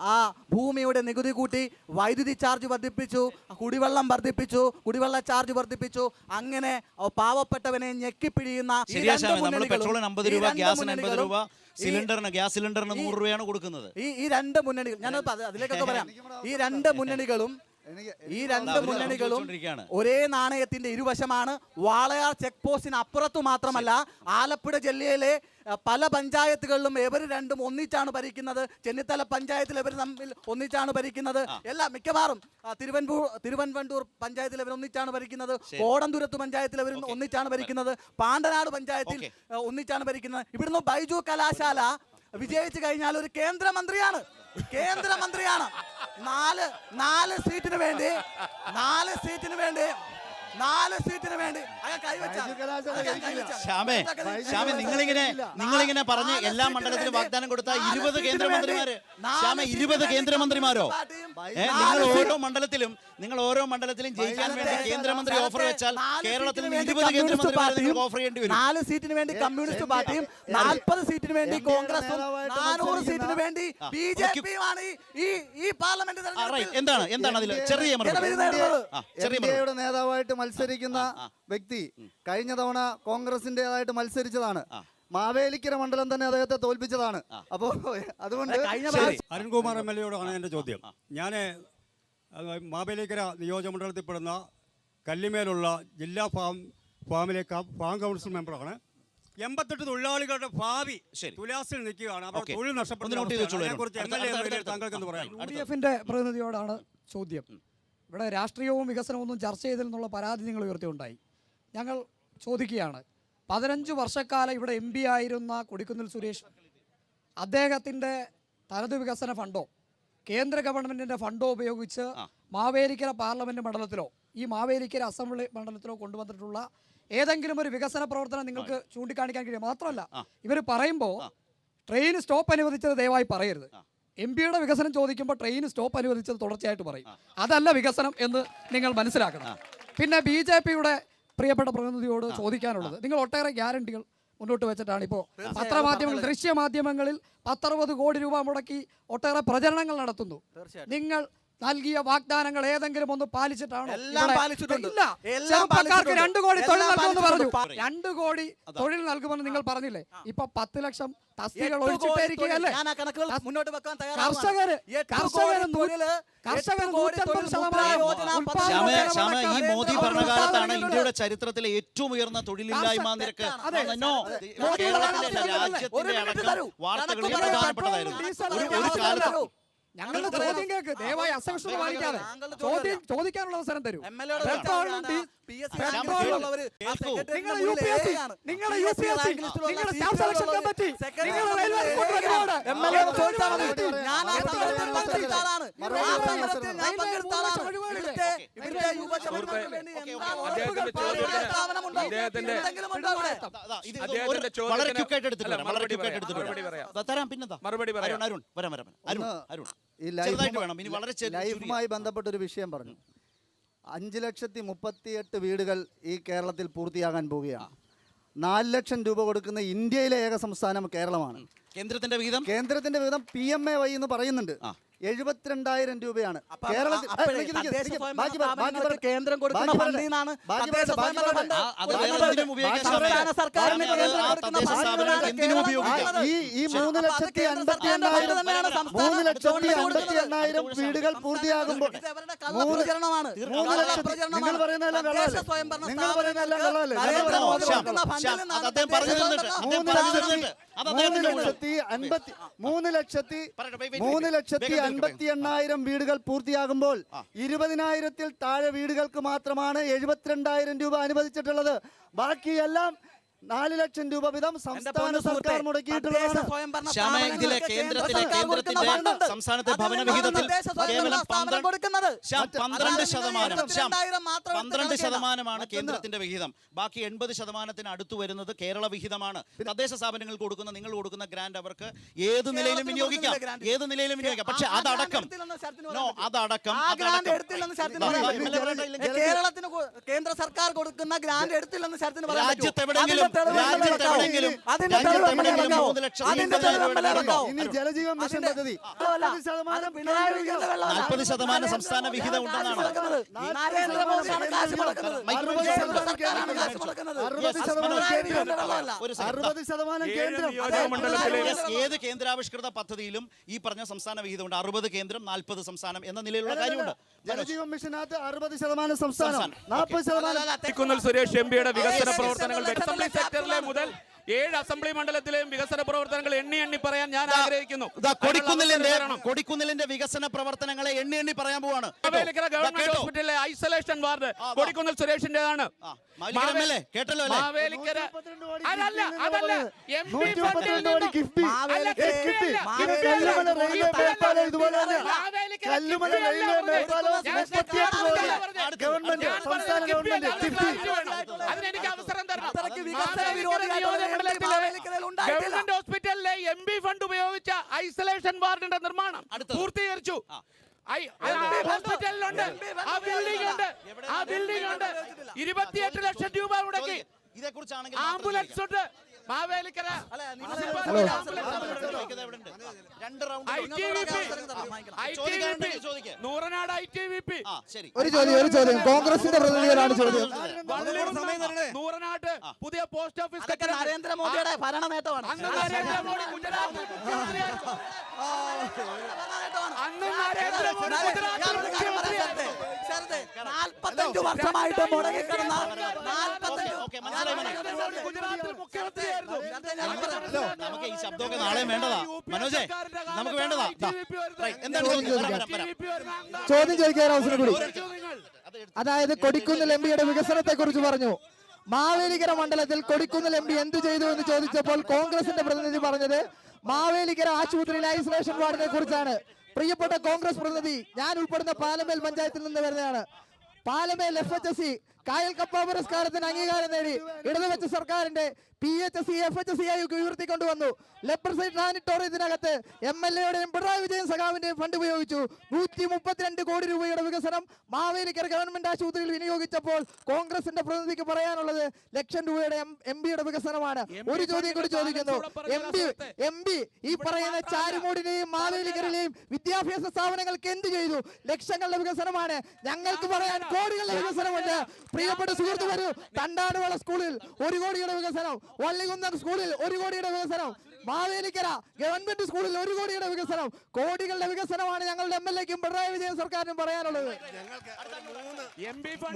ആ ഭൂമിയുടെ നികുതി കൂട്ടി, വൈദ്യുതി ചാർജ് വർദ്ധിപ്പിച്ചു, കുടിവെള്ളം വർദ്ധിപ്പിച്ചു, കുടിവെള്ള ചാർജ് വർദ്ധിപ്പിച്ചു, അങ്ങനെ പാവപ്പെട്ടവനെ ഞെക്കിപ്പിഴിയുന്ന പെട്രോളിന് 50 രൂപ, ഗ്യാസിന് 50 രൂപ, ഗ്യാസ് സിലിണ്ടറിന് 100 രൂപയാണ് കൊടുക്കുന്നത്. ഈ രണ്ട് മുന്നണികൾ, ഞാൻ അതിലേക്കൊക്കെ പറയാം, ഈ രണ്ട് മുന്നണികളും ഒരേ നാണയത്തിന്റെ ഇരുവശമാണ്. വാളയാർ ചെക്ക് പോസ്റ്റിന് അപ്പുറത്തു മാത്രമല്ല, ആലപ്പുഴ ജില്ലയിലെ പല പഞ്ചായത്തുകളിലും ഇവർ രണ്ടും ഒന്നിച്ചാണ് ഭരിക്കുന്നത്. ചെന്നിത്തല പഞ്ചായത്തിൽ ഇവർ തമ്മിൽ ഒന്നിച്ചാണ് ഭരിക്കുന്നത്. മിക്കവാറും തിരുവൻവണ്ടൂർ പഞ്ചായത്തിൽ ഇവർ ഒന്നിച്ചാണ് ഭരിക്കുന്നത്. കോടന്തുരത്ത് പഞ്ചായത്തിൽ ഇവർ ഒന്നിച്ചാണ് ഭരിക്കുന്നത്. പാണ്ടനാട് പഞ്ചായത്തിൽ ഒന്നിച്ചാണ് ഭരിക്കുന്നത്. ഇവിടുന്ന് ബൈജു കലാശാല വിജയിച്ചു കഴിഞ്ഞാൽ ഒരു കേന്ദ്രമന്ത്രിയാണ്. നാല് സീറ്റിന് വേണ്ടി ശ്യാമേ, നിങ്ങളിങ്ങനെ പറഞ്ഞ് എല്ലാ മണ്ഡലത്തിലും വാഗ്ദാനം കൊടുത്ത 20 കേന്ദ്രമന്ത്രിമാര്, 20 കേന്ദ്രമന്ത്രിമാരോ? നിങ്ങൾ ഓരോ മണ്ഡലത്തിലും ജയിക്കാൻ വേണ്ടി കേന്ദ്രമന്ത്രി ഓഫർ വെച്ചാൽ കേരളത്തിൽ 20 കേന്ദ്രമന്ത്രിമാരെ ഓഫർ ചെയ്യേണ്ടി വരും. 4 സീറ്റിന് വേണ്ടി കമ്മ്യൂണിസ്റ്റ് പാർട്ടിയും 40 സീറ്റിന് വേണ്ടി കോൺഗ്രസും 400 സീറ്റിന് വേണ്ടി BJP-യുമാണ് ഈ പാർലമെന്റ്. എന്താണ് അതിൽ ചെറിയ LDAയുടെ നേതാവായിട്ട് മത്സരിക്കുന്ന വ്യക്തി കഴിഞ്ഞ തവണ കോൺഗ്രസിന്റേതായിട്ട് മത്സരിച്ചതാണ്. മാവേലിക്കര മണ്ഡലം തന്നെ അദ്ദേഹത്തെ തോൽപ്പിച്ചതാണ്. അപ്പോ അതുകൊണ്ട് അരുൺകുമാർ MLA-യോടാണ് എൻ്റെ ചോദ്യം. ഞാൻ മാവേലിക്കര നിയോജകമണ്ഡലത്തിൽപ്പെടുന്ന കല്ലിമേലുള്ള ജില്ലാ ഫാം കൗൺസിൽ മെമ്പറാണ്. 88 തൊഴിലാളികളുടെ ഭാവി തുലാസിൽ നിൽക്കുകയാണ്. അവർ തൊഴിൽ നഷ്ടപ്പെടുന്നതിനെക്കുറിച്ച് താങ്കൾക്ക് എന്ത് പറയാം? UDF-ന്റെ പ്രതിനിധിയോടാണ് ചോദ്യം. ഇവിടെ രാഷ്ട്രീയവും വികസനവും ഒന്നും ചർച്ച ചെയ്തില്ലെന്നുള്ള പരാതി നിങ്ങൾ ഉയർത്തിയുണ്ടായി. ഞങ്ങൾ ചോദിക്കുകയാണ്, 15 വർഷക്കാലം ഇവിടെ MP ആയിരുന്ന കൊടിക്കുന്നിൽ സുരേഷ്, അദ്ദേഹത്തിൻ്റെ തനത് വികസന ഫണ്ടോ കേന്ദ്ര ഗവൺമെൻറ്റിൻ്റെ ഫണ്ടോ ഉപയോഗിച്ച് മാവേലിക്കര പാർലമെൻറ്റ് മണ്ഡലത്തിലോ ഈ മാവേലിക്കര അസംബ്ലി മണ്ഡലത്തിലോ കൊണ്ടുവന്നിട്ടുള്ള ഏതെങ്കിലും ഒരു വികസന പ്രവർത്തനം നിങ്ങൾക്ക് ചൂണ്ടിക്കാണിക്കാൻ കഴിയും? മാത്രമല്ല, ഇവർ പറയുമ്പോൾ ട്രെയിൻ സ്റ്റോപ്പ് അനുവദിച്ചത് ദയവായി പറയരുത്. MP-യുടെ വികസനം ചോദിക്കുമ്പോൾ ട്രെയിൻ സ്റ്റോപ്പ് അനുവദിച്ചത് തുടർച്ചയായിട്ട് പറയും. അതല്ല വികസനം എന്ന് നിങ്ങൾ മനസ്സിലാക്കണം. പിന്നെ BJP-യുടെ പ്രിയപ്പെട്ട പ്രതിനിധിയോട് ചോദിക്കാനുള്ളത്, നിങ്ങൾ ഒട്ടേറെ ഗ്യാരണ്ടികൾ മുന്നോട്ട് വെച്ചിട്ടാണ് ഇപ്പോൾ പത്രമാധ്യമങ്ങൾ, ദൃശ്യമാധ്യമങ്ങളിൽ 10-60 കോടി രൂപ മുടക്കി ഒട്ടേറെ പ്രചരണങ്ങൾ നടത്തുന്നു. നിങ്ങൾ നൽകിയ വാഗ്ദാനങ്ങൾ ഏതെങ്കിലും ഒന്ന് പാലിച്ചിട്ടാണോ? ചെറുപ്പക്കാർക്ക് 2 കോടി തൊഴിൽ നൽകുമെന്ന് പറഞ്ഞു. 2 കോടി തൊഴിൽ നൽകുമെന്ന് നിങ്ങൾ പറഞ്ഞില്ലേ? ഇപ്പൊ 10 ലക്ഷം തസ്തികകൾ ഒഴിച്ചിട്ടേരിക്കുകയല്ലേ? ഈ മോദി ഭരണകാലത്താണ് ഇന്ത്യയുടെ ചരിത്രത്തിലെ ഏറ്റവും ഉയർന്ന തൊഴിലില്ലായ്മ നിരക്ക്. കേരളത്തിലെ രാജ്യത്തിന്റെ അടക്കം വാർത്തകളിൽ പ്രധാനപ്പെട്ടതായിരുന്നു ഒരു കാലത്ത്. ഞങ്ങളുടെ ചോദ്യം കേൾക്ക്, ദയവായി അസഹിഷ്ണുത പാലിക്കാതെ ചോദിക്കാനുള്ള അവസരം തരൂ. ഇവിടുത്തെ യുവജനങ്ങൾക്ക് വേണ്ടി ഓക്കേ, എന്താ ഓക്കേ. ഉറപ്പുകൾ അദ്ദേഹത്തിന്റെ പാലിക്കുന്ന സ്ഥാപനമുണ്ടോ? അദ്ദേഹത്തിന്റെ- എന്തെങ്കിലും ഉണ്ടോ അവിടെ? ഇത് അദ്ദേഹത്തിന്റെ ചോദ്യത്തിന് വളരെ ക്വിക്കായിട്ട് എടുത്തിട്ട് അല്ല, വരാം, വളരെ മറുപടി ക്വിക്കായിട്ട് എടുത്തിട്ട് മറുപടി വരാം. പറയാം. തരാം, പിന്നെന്താ മറുപടി പറയാം. അരുൺ വരാം അരുൺ ഒന്ന് ഈ ചെറുതായിട്ട് വേണം, ഇനി വളരെ ലൈഫുമായി ബന്ധപ്പെട്ടൊരു വിഷയം പറഞ്ഞു. 5,38,000 വീടുകൾ ഈ കേരളത്തിൽ പൂർത്തിയാകാൻ പോവുകയാണ്. 4 ലക്ഷം രൂപ കൊടുക്കുന്ന ഇന്ത്യയിലെ ഏക സംസ്ഥാനം കേരളമാണ്. കേന്ദ്രത്തിന്റെ വിഹിതം കേന്ദ്രത്തിന്റെ വിഹിതം PMAY എന്ന് പറയുന്നുണ്ട്. 72,000 രൂപയാണ് കേരളത്തിൽ. അപ്പോഴേ തദ്ദേശ സ്വയംഭരണ സ്ഥാപനങ്ങൾക്ക് കേന്ദ്രം കൊടുക്കുന്ന ഫണ്ടിൽ നിന്നാണ് തദ്ദേശ സ്വയംഭരണ ഫണ്ട് അത് വേറെ എന്തിനും ഉപയോഗിക്കാൻ സംസ്ഥാന സർക്കാരിന് അത് കേന്ദ്രം ആ കൊടുക്കുന്ന തദ്ദേശ ഫണ്ടിലാണ് സ്ഥാപനങ്ങൾക്ക് എന്തിനും കേരളം ഉപയോഗിക്കാം. കൊടുക്കുന്നത്. ഈ 3,58,000 വീടുകൾ പൂർത്തിയാകുമ്പോൾ ഇത് അവരുടെ കള്ളപ്രചരണമാണ്. നിങ്ങൾ പറയുന്നതെല്ലാം കള്ളമല്ലേ? തദ്ദേശ സ്വയംഭരണ നിങ്ങൾ പറയുന്നതെല്ലാം കള്ളമല്ലേ? നരേന്ദ്രമോദി ശ്യാം, കൊടുക്കുന്ന ഫണ്ടിൽ ശ്യാം, നിന്നാണ് അത് അദ്ദേഹം പറഞ്ഞു തദ്ദേശ തന്നിട്ട്, സ്വയംഭരണ അദ്ദേഹം പറഞ്ഞു തന്നിട്ട്. അത് അദ്ദേഹത്തിന്റെ ഊഴം. 3,58,000 വീടുകൾ പൂർത്തിയാകുമ്പോൾ 20,000-ൽ താഴെ വീടുകൾക്ക് മാത്രമാണ് 72,000 രൂപ അനുവദിച്ചിട്ടുള്ളത്. ബാക്കിയെല്ലാം 4 ലക്ഷം രൂപ വീതം സംസ്ഥാന സർക്കാർ മുടക്കിയിട്ടുള്ളതാണ്. ശ്യാമ, ഇതിലെ കേന്ദ്രത്തിന്റെ സംസ്ഥാനത്തെ ഭവന വിഹിതത്തിൽ കേവലം 12% കേന്ദ്രത്തിന്റെ വിഹിതം. ബാക്കി 80% അടുത്തു വരുന്നത് കേരള വിഹിതമാണ്. തദ്ദേശ സ്ഥാപനങ്ങൾ കൊടുക്കുന്ന, നിങ്ങൾ കൊടുക്കുന്ന ഗ്രാന്റ് അവർക്ക് ഏത് നിലയിലും വിനിയോഗിക്കാം, ഏത് നിലയിലും വിനിയോഗിക്കാം. പക്ഷെ അതടക്കം കേരളത്തിന് കേന്ദ്ര സർക്കാർ കൊടുക്കുന്ന ഗ്രാന്റ് എടുത്തില്ലെന്ന് ശരത്തിന് പറയാൻ പറ്റുമോ? രാജ്യത്തെവിടെയെങ്കിലും അതിന്റെ തെളിവ് എങ്ങനെ ഇറക്കാവോ? അതിന്റെ തെളിവ് എങ്ങനെ ഇറക്കാവോ? ഇനി ജലജീവൻ മിഷൻ പദ്ധതി അതല്ല, അത് പിണറായി വിജയന്റെ വെള്ളമല്ല. 40% സംസ്ഥാന വിഹിതം ഉണ്ടെന്നാണ്. നരേന്ദ്രമോദിയാണ് കാശ് മുടക്കുന്നത്. കേന്ദ്ര സർക്കാരാണ് കാശ് മുടക്കുന്നത്. 60% കേന്ദ്രം, ഒരു second. 60% കേന്ദ്രം. നിയോജകമണ്ഡലത്തിലെ ഏത് കേന്ദ്രാവിഷ്കൃത പദ്ധതിയിലും ഈ പറഞ്ഞ സംസ്ഥാന വിഹിതമുണ്ട്. 60 കേന്ദ്രം, 40 സംസ്ഥാനം എന്ന നിലയിലുള്ള കാര്യമുണ്ട്. ജലജീവൻ മിഷനകത്ത് 60% സംസ്ഥാനം, 40% കുന്നൽ സുരേഷ് എംപിയുടെ വികസന പ്രവർത്തനങ്ങൾ അസംബ്ലി സെക്ടറിലെ മുതൽ 7 അസംബ്ലി മണ്ഡലത്തിലെയും വികസന പ്രവർത്തനങ്ങൾ എണ്ണി പറയാൻ ഞാൻ ആഗ്രഹിക്കുന്നു. കൊടിക്കുന്നിലിന്റെ വികസന പ്രവർത്തനങ്ങളെ എണ്ണി പറയാൻ പോവാണ്. മാവേലിക്കര ഗവൺമെന്റ് ഹോസ്പിറ്റലിലെ ഐസൊലേഷൻ വാർഡ് കൊടിക്കുന്നിൽ സുരേഷിന്റേതാണ്. കേട്ടല്ലോ മാവേലിക്കര അതല്ല MP ഫണ്ടിൽ 132 കോടി കിഫ്ബി. അല്ല, കിഫ്ബി അല്ല. കല്ലുമല റെയിൽവേ മേൽപ്പാലം ഇതുപോലെ തന്നെ. മാവേലിക്കര കല്ലുമല കിഫ്ബി അല്ല റെയിൽവേ പറഞ്ഞത്. മേൽപ്പാലം ഞാൻ 38 കോടി ഗവൺമെന്റ്, ഞാൻ സംസ്ഥാന പറഞ്ഞത് ഗവൺമെന്റ് കിഫ്ബി കിഫ്ബി. അല്ല. അതിനെനിക്ക് അവസരം തരണം. അത്രയ്ക്ക് വികസന മാവേലിക്കര വിരോധിയായിട്ടുള്ള നിയോജകമണ്ഡലത്തിലെ മാവേലിക്കരയിൽ ഉണ്ടായിട്ടില്ല. ഗവൺമെന്റ് ഹോസ്പിറ്റലിലെ MP ഫണ്ട് ഉപയോഗിച്ച ഐസൊലേഷൻ വാർഡിന്റെ നിർമ്മാണം പൂർത്തീകരിച്ചു. ഹോസ്പിറ്റലിലുണ്ട്, ആ ബിൽഡിംഗ് ഉണ്ട്, 28 ലക്ഷം രൂപ മുടക്കി. ഇതേക്കുറിച്ചാണെങ്കിൽ ആംബുലൻസ് ഉണ്ട് മാവേലിക്കര. നൂറനാട് ITVP. ഒരു ചോദ്യം കോൺഗ്രസിന്റെ പ്രതിനിധികളാണ് ചോദ്യം. നൂറനാട് പുതിയ പോസ്റ്റ് ഓഫീസ് അതൊക്കെ നരേന്ദ്രമോദിയുടെ ഭരണ നേട്ടമാണ്. അന്ന് നരേന്ദ്രമോദി ഗുജറാത്ത് മുഖ്യമന്ത്രിയായിരുന്നു. അന്ന് നരേന്ദ്രമോദി ഗുജറാത്ത് മുഖ്യമന്ത്രിയായിരുന്നു. 45 വർഷമായിട്ട് മുടങ്ങിക്കിടന്ന 45 ഗുജറാത്തിൽ മുഖ്യമന്ത്രിയായിരുന്നു. നമുക്ക് ഈ ശബ്ദമൊക്കെ നാളെ വേണ്ടതാ. മനോജേ, നമുക്ക് വേണ്ടതാ. എന്താണ് ചോദ്യം ചോദിക്കാൻ അവസരം കൂടി. അതായത് കൊടിക്കുന്നിൽ എംപിയുടെ വികസനത്തെ കുറിച്ച് പറഞ്ഞു. മാവേലിക്കര മണ്ഡലത്തിൽ കൊടിക്കുന്നിൽ എംപി എന്ത് ചെയ്തു എന്ന് ചോദിച്ചപ്പോൾ കോൺഗ്രസിന്റെ പ്രതിനിധി പറഞ്ഞത് മാവേലിക്കര ആശുപത്രിയിലെ ഐസൊലേഷൻ വാർഡിനെ കുറിച്ചാണ്. പ്രിയപ്പെട്ട കോൺഗ്രസ് പ്രതിനിധി, ഞാൻ ഉൾപ്പെടുന്ന പാലമേൽ പഞ്ചായത്തിൽ നിന്ന് വരുന്നതാണ്. പാലമേൽ FHSC കായൽ കപ്പ പുരസ്കാരത്തിന് അംഗീകാരം നേടി ഇടതുപക്ഷ സർക്കാരിന്റെ PHSC FHSC ആയി ഉയർത്തിക്കൊണ്ടുവന്നു. ലെപ്രസൈഡ് സാനിറ്റോറിയത്തിനകത്ത് MLAയുടെയും പിണറായി വിജയൻ സഖാവിന്റെയും ഫണ്ട് ഉപയോഗിച്ചു. 132 കോടി രൂപയുടെ വികസനം മാവേലിക്കര ഗവൺമെന്റ് ആശുപത്രിയിൽ വിനിയോഗിച്ചപ്പോൾ കോൺഗ്രസിന്റെ പ്രതിനിധിക്ക് പറയാനുള്ളത് ലക്ഷം രൂപയുടെ MPയുടെ വികസനമാണ്. ഒരു ചോദ്യം കൂടി ചോദിക്കുന്നു. MP ഈ പറയുന്ന ചാരുമൂടിനെയും മാവേലിക്കരയിലെയും വിദ്യാഭ്യാസ സ്ഥാപനങ്ങൾക്ക് എന്ത് ചെയ്തു? ലക്ഷങ്ങളുടെ വികസനമാണ്. ഞങ്ങൾക്ക് പറയാൻ കോടികളുടെ വികസനമുണ്ട്. പ്രിയപ്പെട്ട സുഹൃത്ത് വരൂ. തണ്ടാടുവള സ്കൂളിൽ 1 കോടിയുടെ വികസനം, വള്ളികുന്നം സ്കൂളിൽ 1 കോടിയുടെ വികസനം, മാവേലിക്കര ഗവൺമെന്റ് സ്കൂളിൽ 1 കോടിയുടെ വികസനം. കോടികളുടെ വികസനമാണ് ഞങ്ങളുടെ MLAക്കും പിണറായി വിജയൻ സർക്കാരിനും പറയാനുള്ളത്.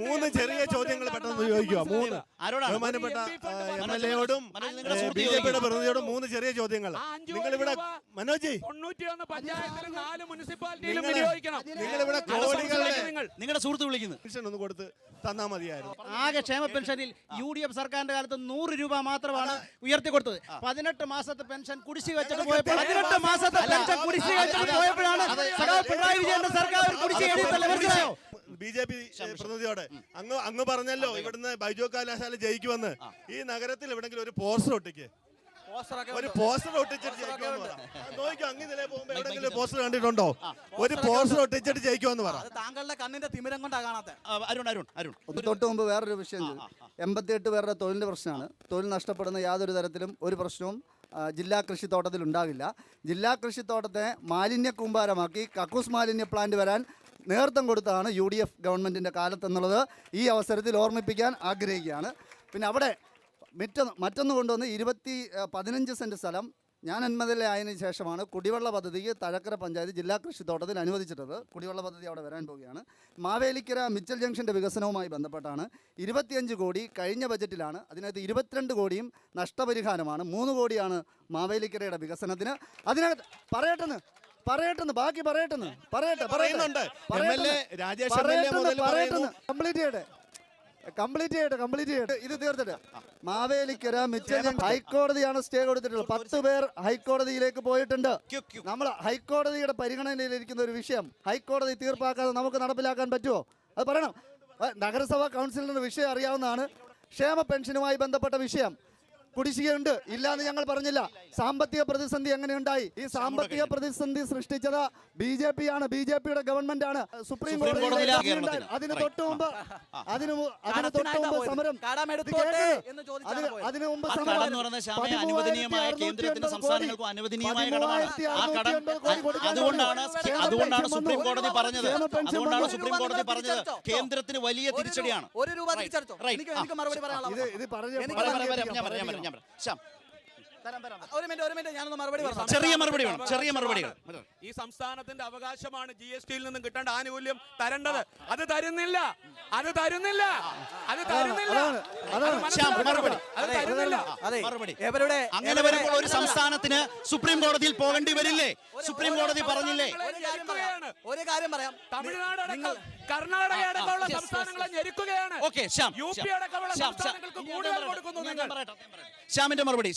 3 ചെറിയ ചോദ്യങ്ങൾ പെട്ടെന്ന് ചോദിക്കുക. 3 ബഹുമാനപ്പെട്ട MLAയോടും BJPയുടെ പ്രതിനിധിയോടും 3 ചെറിയ ചോദ്യങ്ങൾ. നിങ്ങളിവിടെ മനോജ് 91 പഞ്ചായത്തിലും 4 മുനിസിപ്പാലിറ്റിയിലും വിനിയോഗിക്കണം. നിങ്ങളിവിടെ കോടികളുടെ നിങ്ങളുടെ സുഹൃത്ത് വിളിക്കുന്നു. പെൻഷൻ ഒന്ന് കൊടുത്ത് തന്നാ മതിയായിരുന്നു. ആകെ ക്ഷേമ പെൻഷനിൽ UDF സർക്കാരിന്റെ കാലത്ത് 100 രൂപ മാത്രമാണ് ഉയർത്തി കൊടുത്തത്. 18 മാസത്തെ പെൻഷൻ കുടിശ്ശിക വെച്ചിട്ട് പോയപ്പോൾ 18 മാസത്തെ പെൻഷൻ കുടിശ്ശിക വെച്ചിട്ട് പോയപ്പോഴാണ് പിണറായി വിജയന്റെ സർക്കാർ കുടിശ്ശിക BJP പ്രതിനിധിയോട് അങ്ങ് പറഞ്ഞല്ലോ ഇവിടുന്ന് ബൈജു കലാശാല ജയിക്കുമെന്ന്. ഈ നഗരത്തിൽ എവിടെങ്കിലും ഒരു പോസ്റ്റർ ഒട്ടിക്ക്, ഒരു പോസ്റ്റർ ഒട്ടിച്ചിട്ട് ജയിക്കുമെന്ന് പറ. നോക്കിയോ, അങ്ങ് ഇതിലെ പോകുമ്പോ എവിടെങ്കിലും പോസ്റ്റർ കണ്ടിട്ടുണ്ടോ? ഒരു പോസ്റ്റർ ഒട്ടിച്ചിട്ട് ജയിക്കുമെന്ന് പറ. താങ്കളുടെ കണ്ണിന്റെ തിമിരം കൊണ്ടാ കാണാത്ത. അരുൺ തൊട്ട് മുമ്പ് വേറൊരു വിഷയം 88 പേരുടെ തൊഴിലിൻ്റെ പ്രശ്നമാണ്. തൊഴിൽ നഷ്ടപ്പെടുന്ന യാതൊരു തരത്തിലും ഒരു പ്രശ്നവും ജില്ലാ കൃഷിത്തോട്ടത്തിൽ ഉണ്ടാകില്ല. ജില്ലാ കൃഷിത്തോട്ടത്തെ മാലിന്യ കൂമ്പാരമാക്കി കക്കൂസ് മാലിന്യ പ്ലാന്റ് വരാൻ നേതൃത്വം കൊടുത്തതാണ് UDF ഗവൺമെൻറ്റിൻ്റെ കാലത്തെന്നുള്ളത് ഈ അവസരത്തിൽ ഓർമ്മിപ്പിക്കാൻ ആഗ്രഹിക്കുകയാണ്. പിന്നെ അവിടെ മറ്റൊന്ന് കൊണ്ടുവന്ന് 15 സെൻറ്റ് സ്ഥലം ഞാൻ MLA ആയതിനു ശേഷമാണ് കുടിവെള്ള പദ്ധതിക്ക് തഴക്കര പഞ്ചായത്ത് ജില്ലാ കൃഷിത്തോട്ടത്തിൽ അനുവദിച്ചിട്ടത്. കുടിവെള്ള പദ്ധതി അവിടെ വരാൻ പോവുകയാണ്. മാവേലിക്കര മിച്ചൽ ജംഗ്ഷൻ്റെ വികസനവുമായി ബന്ധപ്പെട്ടാണ് 25 കോടി കഴിഞ്ഞ ബജറ്റിലാണ്. അതിനകത്ത് 22 കോടിയും നഷ്ടപരിഹാരമാണ്. 3 കോടിയാണ് മാവേലിക്കരയുടെ വികസനത്തിന്. അതിനകത്ത് പറയട്ടെന്ന് ബാക്കി പറയട്ടെ കംപ്ലീറ്റ് ചെയ്യട്ടെ. ഇത് തീർത്തിട്ട് മാവേലിക്കര മിച്ചൽ ഹൈക്കോടതിയാണ് സ്റ്റേ കൊടുത്തിട്ടുള്ളത്. 10 പേർ ഹൈക്കോടതിയിലേക്ക് പോയിട്ടുണ്ട്. നമ്മൾ ഹൈക്കോടതിയുടെ പരിഗണനയിലിരിക്കുന്ന ഒരു വിഷയം ഹൈക്കോടതി തീർപ്പാക്കാതെ നമുക്ക് നടപ്പിലാക്കാൻ പറ്റുമോ? അത് പറയണം. നഗരസഭാ കൗൺസിലിന് വിഷയം അറിയാവുന്നതാണ്. ക്ഷേമ പെൻഷനുമായി ബന്ധപ്പെട്ട വിഷയം കുടിശ്ശികയുണ്ട്, ഇല്ലാന്ന് ഞങ്ങൾ പറഞ്ഞില്ല. സാമ്പത്തിക പ്രതിസന്ധി എങ്ങനെയുണ്ടായി? ഈ സാമ്പത്തിക പ്രതിസന്ധി സൃഷ്ടിച്ചത് BJP ആണ്, BJPയുടെ ഗവൺമെന്റ് ആണ്. സുപ്രീം കോടതിയിൽ അതിന് തൊട്ട് മുമ്പ് സമരം, അതിനു മുമ്പ് അനുവദനീയമായ കേന്ദ്രത്തിനും സംസ്ഥാനങ്ങൾക്കും അനുവദനീയമായ കടമാണ്. ആ കടം അതുകൊണ്ടാണ് സുപ്രീം കോടതി പറഞ്ഞത്. കേന്ദ്രത്തിന് വലിയ തിരിച്ചടിയാണ്. ചെറിയ മറുപടികൾ. ഈ സംസ്ഥാനത്തിന്റെ അവകാശമാണ് GSTയിൽ നിന്നും കിട്ടേണ്ട ആനുകൂല്യം തരേണ്ടത്. അത് തരുന്നില്ല. അങ്ങനെ വരുമ്പോൾ ഒരു സംസ്ഥാനത്തിന് സുപ്രീം കോടതിയിൽ പോകേണ്ടി വരില്ലേ? സുപ്രീം കോടതി പറഞ്ഞില്ലേ? ഒരു കാര്യം പറയാം. തമിഴ്നാട് കർണാടക അടക്കമുള്ള സംസ്ഥാനങ്ങളെ ഞെരുക്കുകയാണ്. UP അടക്കമുള്ള സംസ്ഥാനങ്ങൾക്ക് കൂടുതൽ കൊടുക്കുന്നു. ശ്യാമിന്റെ മറുപടി.